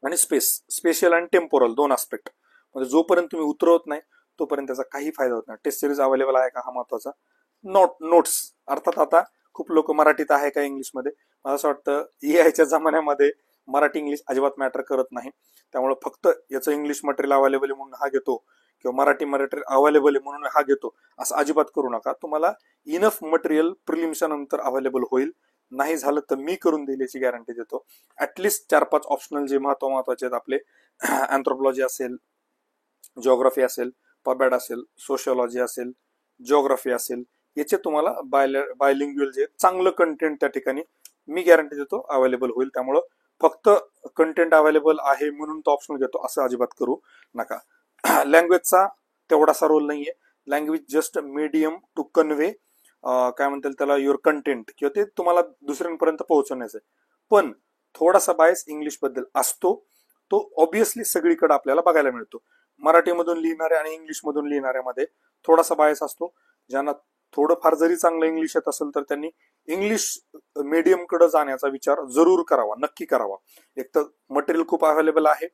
आणि स्पेस, स्पेशियल आणि टेम्पोरल दोन आस्पेक्ट, म्हणजे जोपर्यंत तुम्ही उतरवत नाही तोपर्यंत त्याचा काही फायदा होत नाही. टेस्ट सिरीज अवेलेबल आहे का हा महत्वाचा. नोट्स अर्थात आता खूप लोक मराठीत आहे का इंग्लिशमध्ये, मला असं वाटतं एआयच्या जमान्यामध्ये मराठी इंग्लिश अजिबात मॅटर करत नाही. त्यामुळे फक्त याचं इंग्लिश मटेरियल अवेलेबल म्हणून हा घेतो किंवा मराठी मटेरियल अवेलेबल आहे म्हणून हा घेतो असं अजिबात करू नका. तुम्हाला इनफ मटेरियल प्रिलिम्सच्या नंतर अवेलेबल होईल. नाही झालं तर मी करून देईल याची गॅरंटी देतो. ऍटलिस्ट 4-5 ऑप्शनल जे महत्वाचे आहेत आपले, अँथ्रोपॉलॉजी असेल, जिओग्राफी असेल, पबॅड असेल, सोशिओलॉजी असेल, जिओग्राफी असेल, याचे तुम्हाला बायलिंग्युअल जे चांगलं कंटेंट त्या ठिकाणी मी गॅरंटी देतो अवेलेबल होईल. त्यामुळं फक्त कंटेंट अवेलेबल आहे म्हणून तो ऑप्शनल घेतो असं अजिबात करू नका. लँग्वेजचा तेवढासा रोल नाहीये. Language just medium to convey काय म्हणतात त्याला, युअर कंटेंट, किंवा ते तुम्हाला दुसऱ्यांपर्यंत पोहोचवण्याचं आहे. पण थोडासा बायस इंग्लिश बद्दल असतो, तो ऑब्विसली सगळीकडे आपल्याला बघायला मिळतो. मराठीमधून लिहिणाऱ्या आणि इंग्लिशमधून लिहिणाऱ्यामध्ये थोडासा बायस असतो. ज्यांना थोडंफार जरी चांगलं इंग्लिश येत असेल तर त्यांनी इंग्लिश मीडियम कडे जाण्याचा विचार जरूर करावा, नक्की करावा. एक तर मटेरियल खूप अवेलेबल आहे,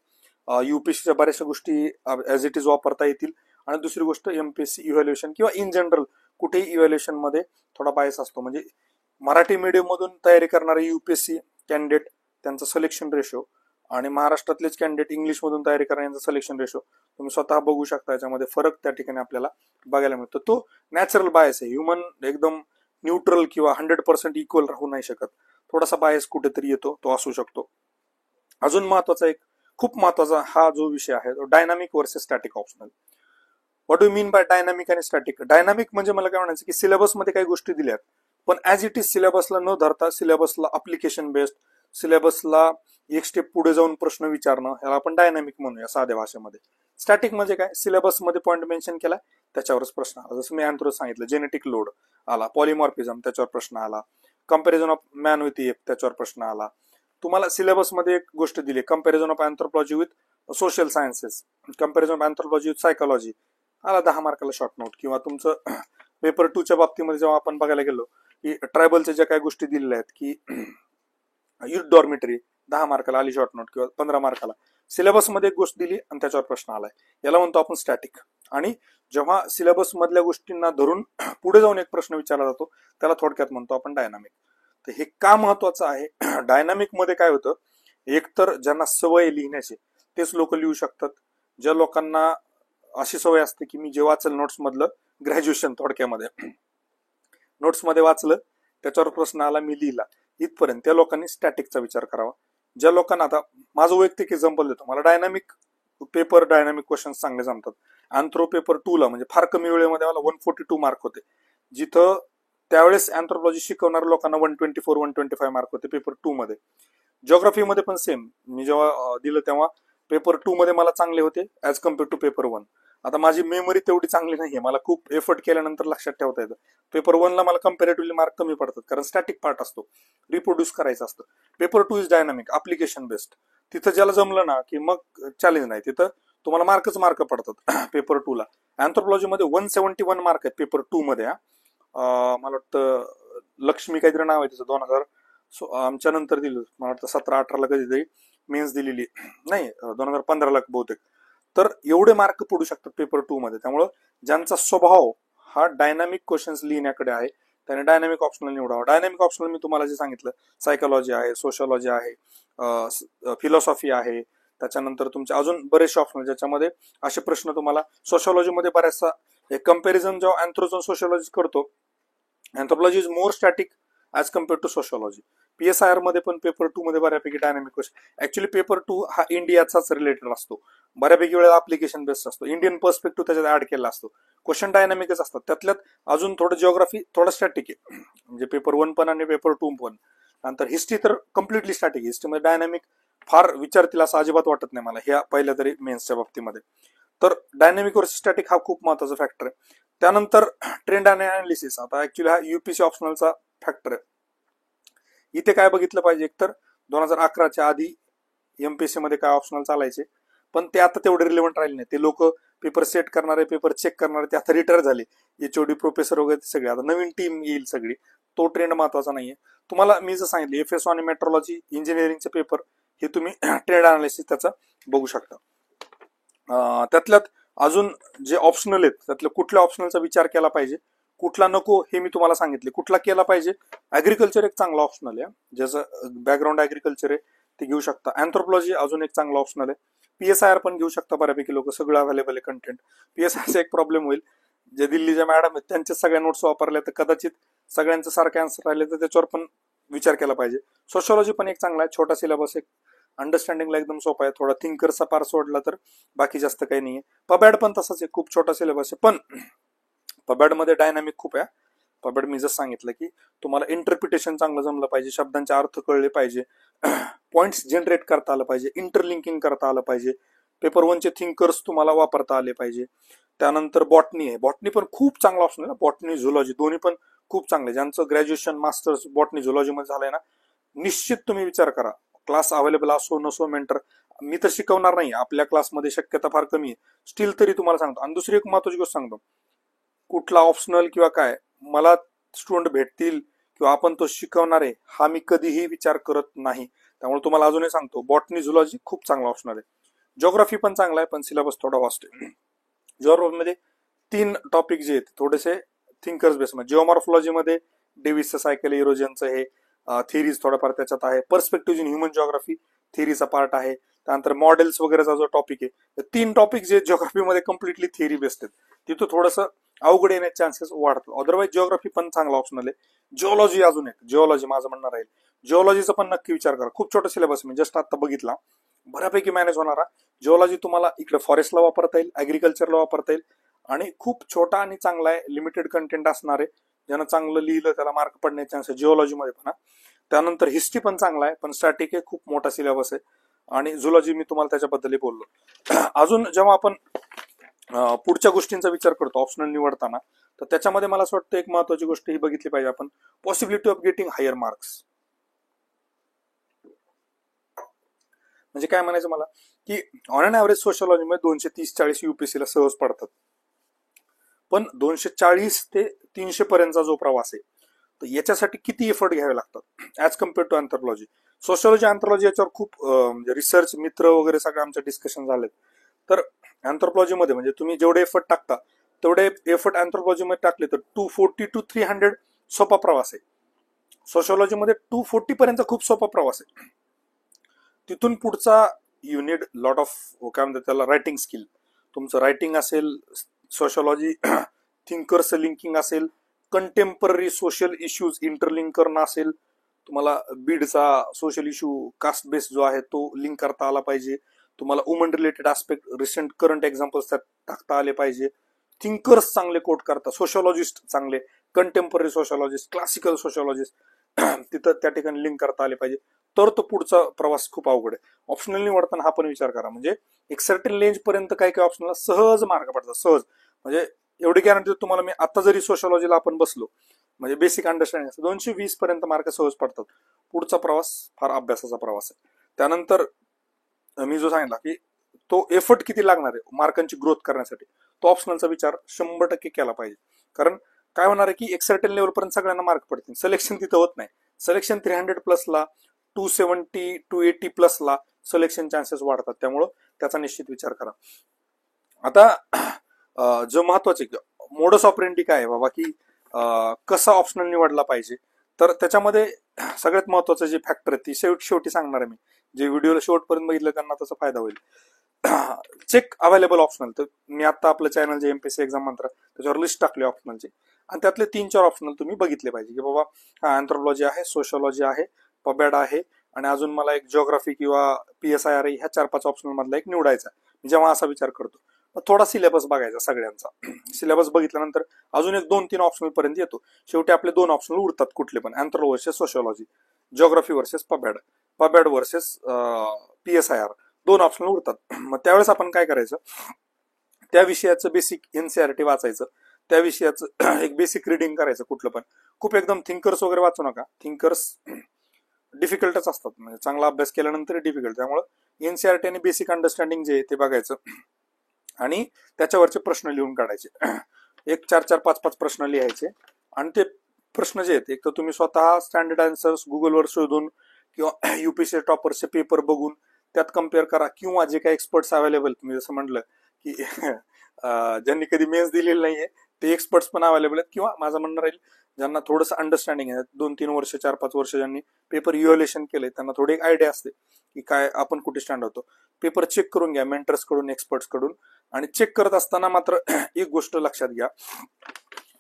युपीएससीच्या बऱ्याचशा गोष्टी ऍज इट इज वापरता येतील, आणि दुसरी गोष्ट एमपीएससी इव्हॅल्युएशन किंवा इन जनरल कुठेही इव्हॅल्युएशन मध्ये थोडा बायस असतो. म्हणजे मराठी मीडियम मधून तयारी करणारे युपीएससी कॅन्डिडेट, त्यांचं सिलेक्शन रेशो, आणि महाराष्ट्रातलेच कॅन्डिडेट इंग्लिश मधून तयारी करण्याचं सिलेक्शन रेशो तुम्ही स्वतः बघू शकता. याच्यामध्ये फरक त्या ठिकाणी आपल्याला बघायला मिळतो. तो नॅचरल बायस आहे. ह्युमन एकदम न्यूट्रल किंवा 100% इक्वल राहू नाही शकत. थोडासा बायस कुठेतरी येतो, तो असू शकतो. अजून महत्वाचा एक खूप महत्वाचा हा जो विषय आहे तो dynamic versus static optional. What do mean by dynamic आणि स्टॅटिक. डायनामिक म्हणजे मला काय म्हणायचं की सिलेबसमध्ये काही गोष्टी दिल्यात, पण ऍज इट इज सिलेबसला न धरता सिलेबसला अप्लिकेशन बेस्ड, सिलेबसला एक स्टेप पुढे जाऊन प्रश्न विचारणं, ह्याला आपण डायनामिक म्हणूया साध्या भाषेमध्ये. स्टॅटिक म्हणजे काय, सिलेबसमध्ये पॉईंट मेन्शन केला त्याच्यावरच प्रश्न आला. जसं मी अँथ्रो सांगितलं, जेनेटिक लोड आला, पॉलिमॉर्फिझम त्याच्यावर प्रश्न आला, comparison of man with app त्याच्यावर प्रश्न आला. तुम्हाला सिलेबसमध्ये एक गोष्ट दिली, comparison of anthropology with social sciences, comparison of anthropology with psychology, आला 10 मार्काला शॉर्ट नोट. किंवा तुमचं पेपर 2च्या बाबतीमध्ये जेव्हा आपण बघायला गेलो की ट्रायबलच्या ज्या काही गोष्टी दिलेल्या आहेत की युथ डॉर्मिटरी, 10 मार्काला आली शॉर्ट नोट, किंवा 15 मार्काला सिलेबसमध्ये एक गोष्ट दिली आणि त्याच्यावर प्रश्न आलाय, याला म्हणतो आपण स्टॅटिक. आणि जेव्हा सिलेबस मधल्या गोष्टींना धरून पुढे जाऊन एक प्रश्न विचारला जातो त्याला थोडक्यात म्हणतो आपण डायनामिक. तर हे का महत्वाचं आहे, डायनामिक मध्ये काय होतं, एकतर ज्यांना सवय लिहिण्याची तेच लोक लिहू शकतात. ज्या लोकांना अशी सवय असते की मी जे वाचल नोट्स मधलं, ग्रॅज्युएशन थोडक्यामध्ये नोट्समध्ये वाचलं, त्याच्यावर प्रश्न आला मी लिहिला, इथपर्यंत, त्या लोकांनी स्टॅटिकचा विचार करावा. ज्या लोकांना, आता माझं वैयक्तिक एक्झाम्पल देतो, मला डायनामिक पेपर, डायनामिक क्वेश्चन चांगले जमतात. अँथ्रो पेपर 2ला म्हणजे फार कमी वेळेमध्ये मला 142 मार्क होते, जिथं त्यावेळेस अँथ्रोपॉलॉजी शिकवणाऱ्या लोकांना 124-125 मार्क होते पेपर 2 मध्ये. जिओग्राफीमध्ये पण सेम, मी जेव्हा दिलं तेव्हा पेपर 2 मध्ये मला चांगले होते ऍज कम्पेअर टू पेपर 1. आता माझी मेमरी तेवढी चांगली नाहीये, मला खूप एफर्ट केल्यानंतर लक्षात ठेवता येतं. पेपर 1ला मला कम्पॅरेटिव्हली मार्क कमी पडतात कारण स्टॅटिक पार्ट असतो, रिप्रोड्यूस करायचं असतं. Paper 2 is dynamic, application based. तिथं ज्याला जमलं ना की मग चॅलेंज नाही, तिथं तुम्हाला मार्क पडतात पेपर 2ला. अँथ्रोपॉलॉजी मध्ये 171 मार्क आहेत पेपर 2 मध्ये. मला वाटतं लक्ष्मी काहीतरी नाव आहे तिचं, 2000 आमच्या नंतर दिलं, मला वाटतं 17-18ला कधीतरी मेन्स दिलेली, नाही 2015ला बहुतेक. तर एवढे मार्क पडू शकतात पेपर 2 मध्ये. त्यामुळं ज्यांचा स्वभाव हा डायनामिक क्वेश्चन्स लिहिण्याकडे आहे त्याने डायनामिक ऑप्शनल निवडावा. डायनामिक ऑप्शनल मी तुम्हाला जे सांगितलं, सायकोलॉजी आहे, सोशॉलॉजी आहे, फिलॉसॉफी आहे, त्याच्यानंतर तुमचे अजून बरेचसे ऑप्शनल ज्याच्यामध्ये असे प्रश्न तुम्हाला, सोशॉलॉजीमध्ये बऱ्याचसा एक कंपॅरिझन जेव्हा अँथ्रोजन सोशॉलॉजी करतो, anthropology is more static as compare to sociology. PSIR मध्ये पण पेपर 2 मध्ये बऱ्यापैकी डायनामिक क्वेश्चन. ऍक्च्युली पेपर 2 हा इंडियाचाच रिलेटेड असतो, बऱ्यापैकी वेळा अप्लिकेशन बेस्ड असतो, इंडियन पर्स्पेक्टिव्ह त्याच्यात ऍड केला असतो. क्वेश्चन डायनामिकच असतात, त्यातल्यात अजून थोडं जिओग्राफी थोडं स्टॅटिक आहे, म्हणजे पेपर 1 पण आणि पेपर 2 पण. नंतर हिस्ट्री तर कम्प्लिटली स्टॅटिक. हिस्ट्रीमध्ये डायनामिक फार विचारतील असं अजिबात वाटत नाही मला, ह्या पहिल्या तरी मेन्सच्या बाबतीमध्ये. तर डायनामिक वर्सेस स्टॅटिक हा खूप महत्वाचा फॅक्टर आहे. त्यानंतर ट्रेंड आणि अनालिसिस, आता ऍक्च्युली हा युपीसी ऑप्शनलचा फॅक्टर आहे. इथे काय बघितलं पाहिजे, एकतर 2011च्या आधी एमपीएससी मध्ये काय ऑप्शनल चालायचे, पण ते आता तेवढे रिलेव्हंट राहिले नाही. ते लोक पेपर सेट करणारे, पेपर चेक करणारे ते आता रिटायर झाले. एचओडी प्रोफेसर वगैरे ते सगळे आता नवीन टीम येईल सगळी. तो ट्रेंड महत्वाचा नाहीये. तुम्हाला मी जर सांगितलं FSO आणि मेट्रोलॉजी इंजिनिअरिंगचे पेपर हे तुम्ही ट्रेंड अनालिसिस त्याचा बघू शकता. त्यातल्यात अजून जे ऑप्शनल आहेत त्यातल्या कुठल्या ऑप्शनलचा विचार केला पाहिजे, कुठला नको हे मी तुम्हाला सांगितले. कुठला केला पाहिजे, ऍग्रिकल्चर एक चांगला ऑप्शनल आहे, ज्याचं बॅकग्राऊंड ऍग्रिकल्चर आहे ते घेऊ शकता. अँथ्रोपॉलॉजी अजून एक चांगला ऑप्शनल आहे. PSIR पण घेऊ शकता बऱ्यापैकी लोक, सगळं अवेलेबल आहे कंटेंट. PSIRचा एक प्रॉब्लेम होईल, जे दिल्लीच्या मॅडम आहेत त्यांच्या सगळ्या नोट्स वापरल्या तर कदाचित सगळ्यांचं सारखे आन्सर राहिले तर त्याच्यावर पण विचार केला पाहिजे. सोशॉलॉजी पण एक चांगला आहे, छोटा सिलेबस, एक अंडरस्टँडिंगला एकदम सोपा आहे. थोडा थिंकरचा पार सोडला तर बाकी जास्त काही नाहीये. पबॅड पण तसंच आहे, खूप छोटा सिलेबस आहे, पण पबॅड मध्ये डायनामिक खूप आहे. पबॅड मी जसं सांगितलं की तुम्हाला इंटरप्रिटेशन चांगलं जमलं पाहिजे, शब्दांचे अर्थ कळले पाहिजे, पॉइंट्स जनरेट करता आलं पाहिजे, इंटरलिंकिंग करता आलं पाहिजे, पेपर 1चे थिंकर्स तुम्हाला वापरता आले पाहिजे. त्यानंतर बॉटनी आहे, बॉटनी पण खूप चांगला ऑप्शन आहे ना. बॉटनी झुलॉजी दोन्ही पण खूप चांगले. ज्यांचं ग्रॅज्युएशन मास्टर्स बॉटनी झुलॉजी मध्ये झालंय ना, निश्चित तुम्ही विचार करा. क्लास अवेलेबल असो नसो, मेंटर मी तर शिकवणार नाही, आपल्या क्लासमध्ये शक्यता फार कमी आहे, स्टील तरी तुम्हाला सांगतो. आणि दुसरी एक महत्वाची गोष्ट सांगतो, कुठला ऑप्शनल किंवा काय मला स्टुडंट भेटतील किंवा आपण तो शिकवणार आहे हा मी कधीही विचार करत नाही. त्यामुळे तुम्हाला अजूनही सांगतो, बॉटनी झुलॉजी खूप चांगला ऑप्शनल आहे. जिओग्राफी पण चांगला आहे, पण सिलेबस थोडा वास्ट आहे. जिओग्राफीमध्ये 3 टॉपिक जे आहेत थोडेसे थिंकर्स बेस मध्ये. जिओमॉर्फॉलॉजी मध्ये डेव्हिसचं सायकल, इरोजनचं हे थिअरीज थोडाफार त्याच्यात आहे. पर्स्पेक्टिव्ह इन ह्युमन जिओग्राफी थिअरीचा पार्ट आहे. त्यानंतर मॉडेल्स वगैरेचा जो टॉपिक आहे, 3 टॉपिक जे जिओग्राफीमध्ये कम्प्लिटली थिअरी बेस्ड आहेत, तिथं थोडंसं अवघड येण्याचे चान्सेस वाढतात. अदरवाईज जिओग्राफी पण चांगला ऑप्शनल आहे. जिओलॉजी अजून एक, जिओलॉजी माझं म्हणणं राहील, जिओलॉजीचा पण नक्की विचार करा. खूप छोटा सिलेबस मी जस्ट आता बघितला, बऱ्यापैकी मॅनेज होणारा. जिओलॉजी तुम्हाला इकडे फॉरेस्टला वापरता येईल, ऍग्रिकल्चरला वापरता येईल, आणि खूप छोटा आणि चांगला आहे, लिमिटेड कंटेंट असणार आहे. ज्यानं चांगलं लिहिलं त्याला मार्क पडण्याचे चान्सेस जिओलॉजीमध्ये पण. त्यानंतर हिस्ट्री पण चांगला आहे, पण स्टॅटिक आहे, खूप मोठा सिलेबस आहे. आणि झुलॉजी मी तुम्हाला त्याच्याबद्दलही बोललो. अजून जेव्हा आपण पुढच्या गोष्टींचा विचार करतो ऑप्शनल निवडताना, तर त्याच्यामध्ये मला असं वाटतं एक महत्वाची गोष्ट ही बघितली पाहिजे आपण, possibility of getting higher marks. म्हणजे काय म्हणायचं मला, की ऑन अन ऍव्हरेज सोशलॉजीमध्ये 230-40 युपीएससीला सहज पडतात, पण 240 ते 300 पर्यंतचा जो प्रवास आहे तर याच्यासाठी किती एफर्ट घ्यावे लागतात as compare to anthropology. Sociology, anthropology याच्यावर खूप रिसर्च मित्र वगैरे सगळे आमचे डिस्कशन झालेत. तर अँथ्रोपॉलॉजीमध्ये म्हणजे तुम्ही जेवढे एफर्ट टाकता तेवढे एफर्ट अँथ्रोपॉलॉजीमध्ये टाकले तर 240 to 300 सोपा प्रवास आहे. सोशलॉजीमध्ये 240 पर्यंत खूप सोपा प्रवास आहे. तिथून पुढचा यू नीड लॉट ऑफ काय म्हणतात त्याला, रायटिंग स्किल. तुमचं रायटिंग असेल, सोशलॉजी थिंकर्सचं लिंकिंग असेल, कंटेम्पररी सोशल इश्यूज इंटरलिंक करणं असेल, तुम्हाला बीडचा सोशल इश्यू कास्ट बेस्ड जो आहे तो लिंक करता आला पाहिजे, तुम्हाला woman related aspect recent current examples त्यात टाकता आले पाहिजे, थिंकर्स चांगले कोट करता, सोशलॉजिस्ट चांगले, कंटेम्पररी सोशलॉजिस्ट, क्लासिकल सोशलॉजिस्ट तिथं त्या ठिकाणी लिंक करता आले पाहिजे, तर तो पुढचा प्रवास खूप अवघड आहे. ऑप्शनल निवडताना हा पण विचार करा. म्हणजे एक सर्टन रेंज पर्यंत काही काही ऑप्शनला सहज मार्क पडतात, सहज. म्हणजे एवढी गॅरंटी तुम्हाला मी आता जरी सोशलॉजीला आपण बसलो म्हणजे बेसिक अंडरस्टँडिंग 220 पर्यंत मार्क सहज पडतात. पुढचा प्रवास फार अभ्यासाचा प्रवास आहे. त्यानंतर मी जो सांगितला की तो एफर्ट किती लागणार आहे मार्कांची ग्रोथ करण्यासाठी, तो ऑप्शनलचा विचार 100% केला पाहिजे. कारण काय होणार आहे की एक सर्टन लेवल पर्यंत सगळ्यांना मार्क पडतील, सिलेक्शन तिथं होत नाही. सिलेक्शन 300+ 270 280 प्लस सिलेक्शन चान्सेस वाढतात. त्यामुळं त्याचा निश्चित विचार करा. आता जो महत्वाचे मोडस ऑपरेंडी काय आहे बाबा, की कसा ऑप्शनल निवडला पाहिजे, तर त्याच्यामध्ये सगळ्यात महत्वाचं जे फॅक्टर आहे ती शेवटी सांगणार आहे मी. जे व्हिडिओला शेवटपर्यंत बघितलं त्यांना त्याचा फायदा होईल. Check available optional. तर मी आता आपलं चॅनल जे MPSC एक्झाम मंत्र त्याच्यावर लिस्ट टाकली ऑप्शनलची, आणि त्यातले 3-4 ऑप्शनल तुम्ही बघितले पाहिजे की बाबा हा अँथ्रोपॉलॉजी आहे, सोशलॉजी आहे, पबॅड आहे, आणि अजून मला एक जिओग्राफी किंवा PSIR ह्या 4-5 ऑप्शनल मधला एक निवडायचा. जेव्हा असा विचार करतो थोडा सिलेबस बघायचा सगळ्यांचा. सिलेबस बघितल्यानंतर अजून एक 2-3 ऑप्शनल पर्यंत येतो. शेवटी आपले 2 ऑप्शनल उरतात कुठले पण, anthro versus sociology, geography versus pub ad, pub ad versus PSIR, 2 optional उरतात. मग त्यावेळेस आपण काय करायचं, त्या विषयाचं बेसिक NCERT वाचायचं, त्या विषयाचं एक बेसिक रिडिंग करायचं कुठलं पण. खूप एकदम थिंकर्स वगैरे वाचू नका. थिंकर्स डिफिकल्टच असतात, म्हणजे चांगला अभ्यास केल्यानंतर डिफिकल्ट. त्यामुळे एनसीईआरटी आणि बेसिक अंडरस्टँडिंग जे ते बघायचं आणि त्याच्यावरचे प्रश्न लिहून काढायचे. एक 4-4, 5-5 प्रश्न लिहायचे आणि ते प्रश्न जे आहेत एक तर तुम्ही स्वतः स्टँडर्ड आन्सर्स गुगलवर शोधून किंवा युपीएससी टॉपरचे पेपर बघून त्यात कम्पेअर करा, किंवा जे काही एक्सपर्ट्स अवेलेबल, तुम्ही जसं म्हटलं की ज्यांनी कधी मेन्स दिलेली नाहीये ते एक्सपर्ट्स पण अवेलेबल आहेत, किंवा माझं म्हणणं राहील ज्यांना थोडंसं अंडरस्टँडिंग आहे, 2-3 वर्ष 4-5 वर्ष ज्यांनी पेपर इव्हॅल्युएशन केलंय त्यांना थोडी एक आयडिया असते की काय आपण कुठे स्टँड होतो. पेपर चेक करून घ्या मेंटर्स कडून, एक्सपर्ट्स कडून. आणि चेक करत असताना मात्र एक गोष्ट लक्षात घ्या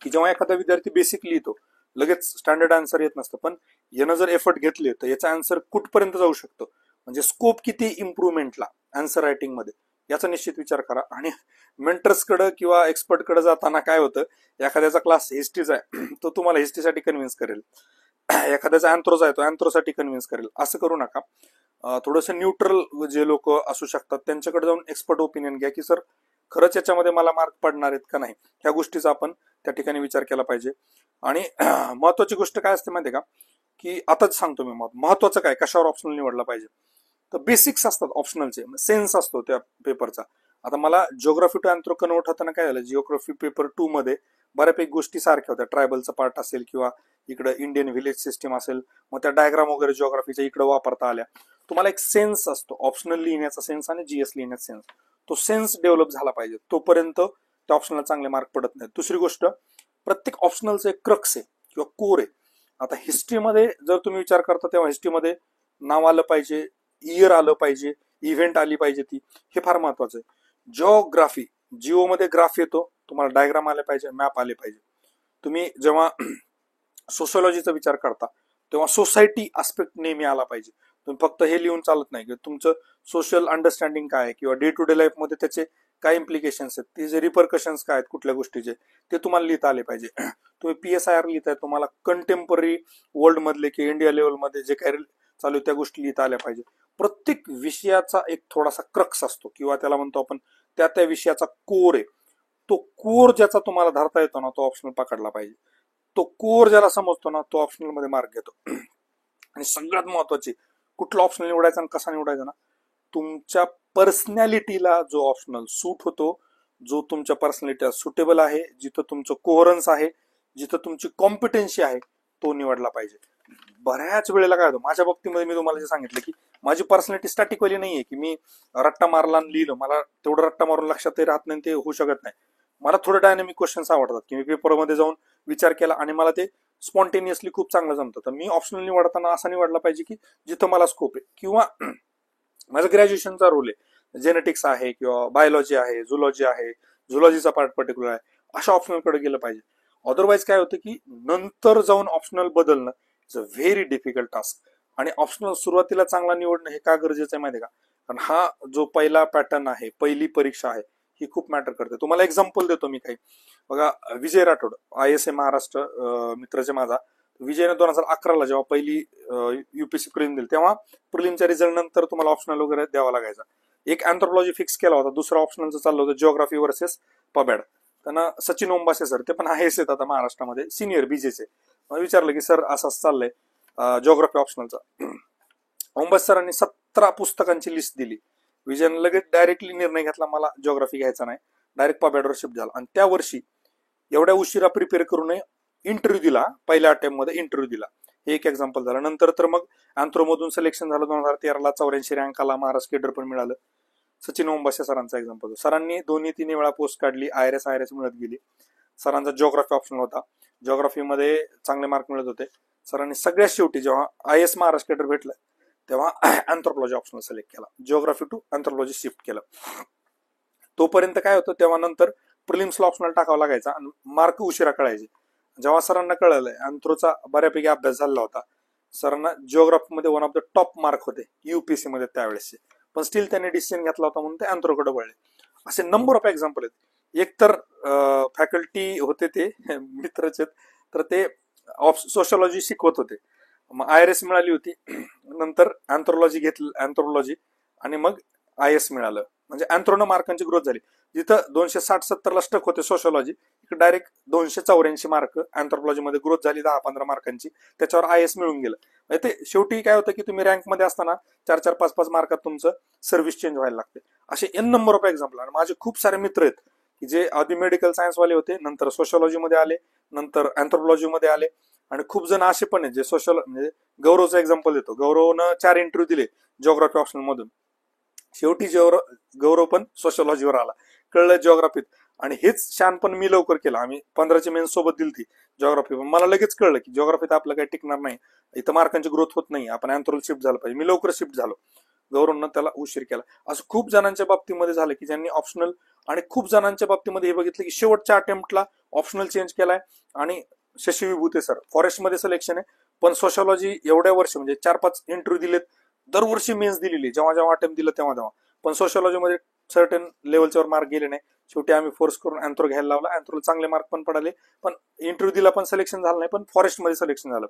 की जेव्हा एखादा विद्यार्थी बेसिक लिहितो लगेच स्टँडर्ड आन्सर येत नसतं, पण यानं जर एफर्ट घेतले तर याचा आन्सर कुठपर्यंत जाऊ शकतो, म्हणजे स्कोप किती इम्प्रुव्हमेंटला आन्सर रायटिंग मध्ये, याचा निश्चित विचार करा. आणि मेंटर्सकडे किंवा एक्सपर्टकडे जाताना काय होतं, एखाद्याचा क्लास हिस्ट्रीचा आहे तो तुम्हाला हिस्ट्रीसाठी कन्व्हिन्स करेल, एखाद्याचा अँथ्रोचा आहे तो अँथ्रोसाठी कन्व्हिन्स करेल. असं करू नका. थोडंसं न्यूट्रल जे लोक असू शकतात त्यांच्याकडे जाऊन एक्सपर्ट ओपिनियन घ्या की सर खरंच याच्यामध्ये मला मार्क पडणार आहेत का नाही, ह्या गोष्टीचा आपण त्या ठिकाणी विचार केला पाहिजे. आणि महत्वाची गोष्ट काय असते माहिती का, की आताच सांगतो मी महत्वाचं काय, कशावर ऑप्शनल निवडला पाहिजे. तर बेसिक्स असतात ऑप्शनलचे, सेन्स असतो त्या पेपरचा. आता मला जिओग्राफी टू अँथ्रो कन्वर्ट होताना काय झालं, जिओग्राफी पेपर 2 मध्ये बऱ्यापैकी गोष्टी सारख्या होत्या, ट्रायबलचा पार्ट असेल किंवा इकडे इंडियन व्हिलेज सिस्टीम असेल, मग त्या डायग्राम वगैरे जिओग्राफीच्या इकडे वापरता आल्या. तुम्हाला एक सेन्स असतो ऑप्शनल लिहिण्याचा सेन्स आणि जीएस लिहिण्याचा सेन्स, तो सेन्स डेव्हलप झाला पाहिजे, तोपर्यंत त्या ऑप्शनला चांगले मार्क पडत नाहीत. दुसरी गोष्ट, प्रत्येक ऑप्शनलचं एक क्रक्स आहे किंवा कोर आहे. आता हिस्ट्रीमध्ये जर तुम्ही विचार करता तेव्हा हिस्ट्रीमध्ये नाव आलं पाहिजे, इयर आलं पाहिजे, इव्हेंट आली पाहिजे ती, हे फार महत्वाचं आहे. जिओग्राफी, जिओ मध्ये ग्राफ येतो, तुम्हाला डायग्राम आले पाहिजे, मॅप आले पाहिजे. तुम्ही जेव्हा सोशिओलॉजीचा विचार करता तेव्हा सोसायटी आस्पेक्ट नेहमी आला पाहिजे. तुम्ही फक्त हे लिहून चालत नाही की तुमचं सोशल अंडरस्टँडिंग काय आहे किंवा डे टू डे लाईफ मध्ये त्याचे काय इम्प्लिकेशन्स आहेत, ते जे रिपरकशन्स काय आहेत कुठल्या गोष्टीचे, ते तुम्हाला लिहिता आले पाहिजे. तुम्ही पीएसआयआर लिहिताय, तुम्हाला कंटेम्पररी वर्ल्ड मधले किंवा इंडिया लेवलमध्ये जे काही चालू आहे त्या गोष्टी लिहिता आल्या पाहिजे. प्रत्येक विषयाचा एक थोडासा क्रक्स असतो किंवा त्याला म्हणतो आपण त्या त्या विषयाचा कोर आहे. तो कोर ज्याचा तुम्हाला धरता येतो ना तो ऑप्शनल पकडला पाहिजे. तो कोर ज्याला समजतो ना तो ऑप्शनल मध्ये मार्क घेतो. आणि सगळ्यात महत्वाची, कुठला ऑप्शनल निवडायचा आणि कसा निवडायचा ना, तुमच्या पर्सनॅलिटीला जो ऑप्शनल सूट होतो, जो तुमच्या पर्सनॅलिटीला सुटेबल आहे, जिथं तुमचं कोहरन्स आहे, जिथं तुमची कॉम्पिटन्सी आहे, तो निवडला पाहिजे. बऱ्याच वेळेला काय होतं, माझ्या बाबतीमध्ये मी तुम्हाला जे सांगितलं की माझी पर्सनॅलिटी स्टॅटिकवाली नाहीये की मी रट्टा मारला आणि लिहिलं, मला तेवढं रट्टा मारून लक्षातही राहत नाही, ते होऊ शकत नाही. मला थोडं डायनामिक क्वेश्चन्स आवडतात की मी पेपरमध्ये जाऊन विचार केला आणि मला ते स्पॉन्टेनियसली खूप चांगलं जमतं. तर मी ऑप्शनल निवडताना असा निवडला पाहिजे की जिथं मला स्कोप आहे, किंवा माझा ग्रॅज्युएशनचा रोल आहे, जेनेटिक्स आहे किंवा बायोलॉजी आहे, झुलॉजी आहे, झुलॉजीचा पार्ट पर्टिक्युलर आहे, अशा ऑप्शनलकडे गेलं पाहिजे. अदरवाईज काय होतं की नंतर जाऊन ऑप्शनल बदलणं it's a very difficult task. आणि ऑप्शनल सुरुवातीला चांगला निवडणं हे का गरजेचं आहे माहिती आहे का, कारण हा जो पहिला पॅटर्न आहे, पहिली परीक्षा आहे, ही खूप मॅटर करते. तुम्हाला एक्झाम्पल देतो मी काही. बघा, विजय राठोड ISA महाराष्ट्र मित्राचे माझा, विजयने 2011ला जेव्हा पहिली युपीएससी प्रिलिम दिली तेव्हा प्रिलिमच्या रिझल्ट नंतर तुम्हाला ऑप्शनल वगैरे द्यावा लागायचा. एक अँथ्रोपॉलॉजी फिक्स केला होता, दुसरा ऑप्शनलचं चाललं होतं जिओग्राफी वर्सेस पबॅड. त्यांना सचिन ओंबासे सर, ते पण IS आहेत आता महाराष्ट्रामध्ये, सिनियर बीजेचे, विचारलं की सर असंच चाललंय जिओग्राफी ऑप्शनलचा. ओंबासे सरांनी 17 पुस्तकांची लिस्ट दिली. विजयने लगेच डायरेक्टली निर्णय घेतला, मला जिओग्राफी घ्यायचा नाही, डायरेक्ट पबॅडवर शिफ्ट झाला. आणि त्या वर्षी एवढ्या उशिरा प्रिपेअर करू नये, इंटरव्ह्यू दिला, पहिल्या अटेम्प्ट मध्ये इंटरव्ह्यू दिला. हे एक एक्झाम्पल झालं. नंतर तर मग अँथ्रोमधून सिलेक्शन झालं 2013ला, 84 रँकाला महाराष्ट्र केडर पण मिळालं. सचिन ओंबासे सरांचा एक्झाम्पल, सरांनी 2-3 वेळा पोस्ट काढली, IRS मिळत गेली. सरांचा जिओग्राफी ऑप्शनल होता, जिओग्राफीमध्ये चांगले मार्क मिळत होते. सरांनी सगळ्यात शेवटी जेव्हा IS महाराष्ट्र केडर भेटलं तेव्हा अँथ्रोपॉलॉजी ऑप्शनल सिलेक्ट केला, जिओग्राफी टू अँथ्रोपॉलॉजी शिफ्ट केलं. तोपर्यंत काय होतं, तेव्हा नंतर प्रिलिम्सला ऑप्शनल टाकावं लागायचा आणि मार्क उशिरा कळायचे. जेव्हा सरांना कळलं अँथ्रोचा बऱ्यापैकी अभ्यास झाला होता, सरांना जिओग्राफीमध्ये 1 ऑफ द टॉप मार्क होते UPSC मध्ये त्यावेळेसचे, पण स्टील त्यांनी डिसिजन घेतला होता म्हणून ते अँथ्रोकडे वळले. असे नंबर ऑफ एक्झाम्पल आहेत. एक तर फॅकल्टी होते ते मित्रच आहेत, तर ते सोशलॉजी शिकवत होते, मग IRS मिळाली होती, नंतर अँथ्रोलॉजी घेतली, अँथ्रोलॉजी, आणि मग IS मिळालं. म्हणजे अँथ्रोनं मार्कांची ग्रोथ झाली. जिथं 260-70ला स्टक होते सोशलॉजी, इकडे डायरेक्ट 284 मार्क, अँथ्रोपॉलॉजीमध्ये ग्रोथ झाली 10-15 मार्कांची, त्याच्यावर IAS मिळून गेलं. म्हणजे ते शेवटी काय होतं की तुम्ही रँकमध्ये असताना 4-4, 5-5 मार्कात तुमचं सर्व्हिस चेंज व्हायला लागते. असे एन नंबर ऑफ एक्झाम्पल. आणि माझे खूप सारे मित्र आहेत की जे आधी मेडिकल सायन्सवाले होते, नंतर सोशॉलॉजीमध्ये आले, नंतर अँथ्रोपॉलॉजीमध्ये आले, आणि खूप जण असे पण आहेत जे म्हणजे गौरवचं एक्झाम्पल देतो. गौरवनं 4 इंटरव्ह्यू दिले जिओग्राफी ऑप्शनल मधून, शेवटी गौरव पण सोशॉलॉजीवर आला, कळलं जिओग्राफीत. आणि हेच शानपण मी लवकर केलं. आम्ही 15ची मेन्स सोबत दिली ती जिओग्राफी, पण मला लगेच कळलं की जिओग्राफीत आपलं काही टिकणार नाही, इथं मार्कांची ग्रोथ होत नाही, आपण अँथ्रोल शिफ्ट झालं पाहिजे. मी लवकर शिफ्ट झालो, गौरवनं त्याला उशीर केला. असं खूप जणांच्या बाबतीमध्ये झालं की ज्यांनी ऑप्शनल, आणि खूप जणांच्या बाबतीमध्ये हे बघितलं की शेवटच्या अटेम्प्टला ऑप्शनल चेंज केलाय. आणि शशी विभूते सर फॉरेस्टमध्ये सिलेक्शन आहे, पण सोशॉलॉजी एवढ्या वर्ष म्हणजे 4-5 इंटरव्ह्यू दिलेत, दरवर्षी मेन्स दिलेली, जेव्हा जेव्हा अटेम्प्ट दिलं तेव्हा, पण सोशॉलॉजीमध्ये सर्टन लेवलच्यावर मार्क गेले नाही. शेवटी आम्ही फोर्स करून अँथ्रो घ्यायला लावला. अँथ्रोला चांगले मार्क पण पडाले, पण इंटरव्ह्यू दिला पण सिलेक्शन झालं नाही. पण फॉरेस्टमध्ये सिलेक्शन झालं.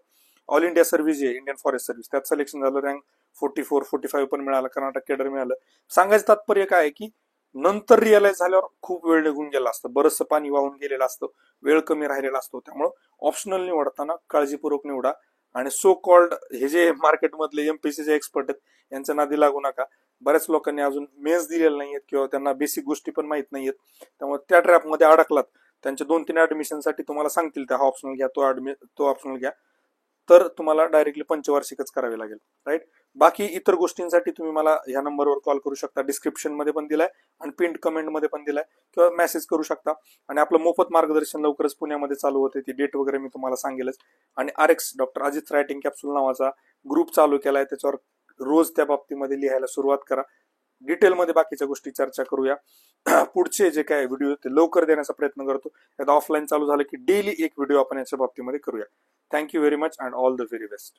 ऑल इंडिया सर्व्हिस आहे, इंडियन फॉरेस्ट सर्व्हिस, त्यात सिलेक्शन झालं. रँक 44-45 पण मिळालं, कर्नाटक केडर मिळालं. सांगायचं तात्पर्य काय आहे की नंतर रिअलाइज झाल्यावर खूप वेळ निघून गेला असतं, बरंचसं पाणी वाहून गेलेलं असतं, वेळ कमी राहिलेला असतो. त्यामुळं ऑप्शनल निवडताना काळजीपूर्वक निवडा. आणि सो कॉल्ड हे जे मार्केटमधले एमपीसीचे एक्सपर्ट आहेत यांच्या नादी लागू नका. बऱ्याच लोकांनी अजून मेन्स दिलेले नाहीयेत किंवा त्यांना बेसिक गोष्टी पण माहित नाहीयेत, त्यामुळे त्या ट्रॅपमध्ये अडकलात. त्यांच्या 2-3 ऍडमिशनसाठी तुम्हाला सांगतील त्या हा ऑप्शनल घ्या, तो ऑप्शनल घ्या, तर तुम्हाला डायरेक्टली पंचवार्षिकच करावी लागेल. राईट. बाकी इतर गोष्टींसाठी तुम्ही मला ह्या नंबरवर कॉल करू शकता, डिस्क्रिप्शन मध्ये पण दिलाय आणि पिंड कमेंट मध्ये पण दिलाय, किंवा मेसेज करू शकता. आणि आपलं मोफत मार्गदर्शन लवकरच पुण्यामध्ये चालू होते, ती डेट वगैरे मी तुम्हाला सांगेलच. आणि RX doctor Ajit writing capsule नावाचा ग्रुप चालू केलाय, त्याच्यावर रोज त्या बाबतीमध्ये लिहायला सुरुवात करा. डिटेलमध्ये बाकीच्या गोष्टी चर्चा करूया. पुढचे जे काय व्हिडिओ ते लवकर देण्याचा प्रयत्न करतो. आता ऑफलाईन चालू झालं की डेली एक व्हिडिओ आपण याच्या बाबतीमध्ये करूया. Thank you very much and all the very best.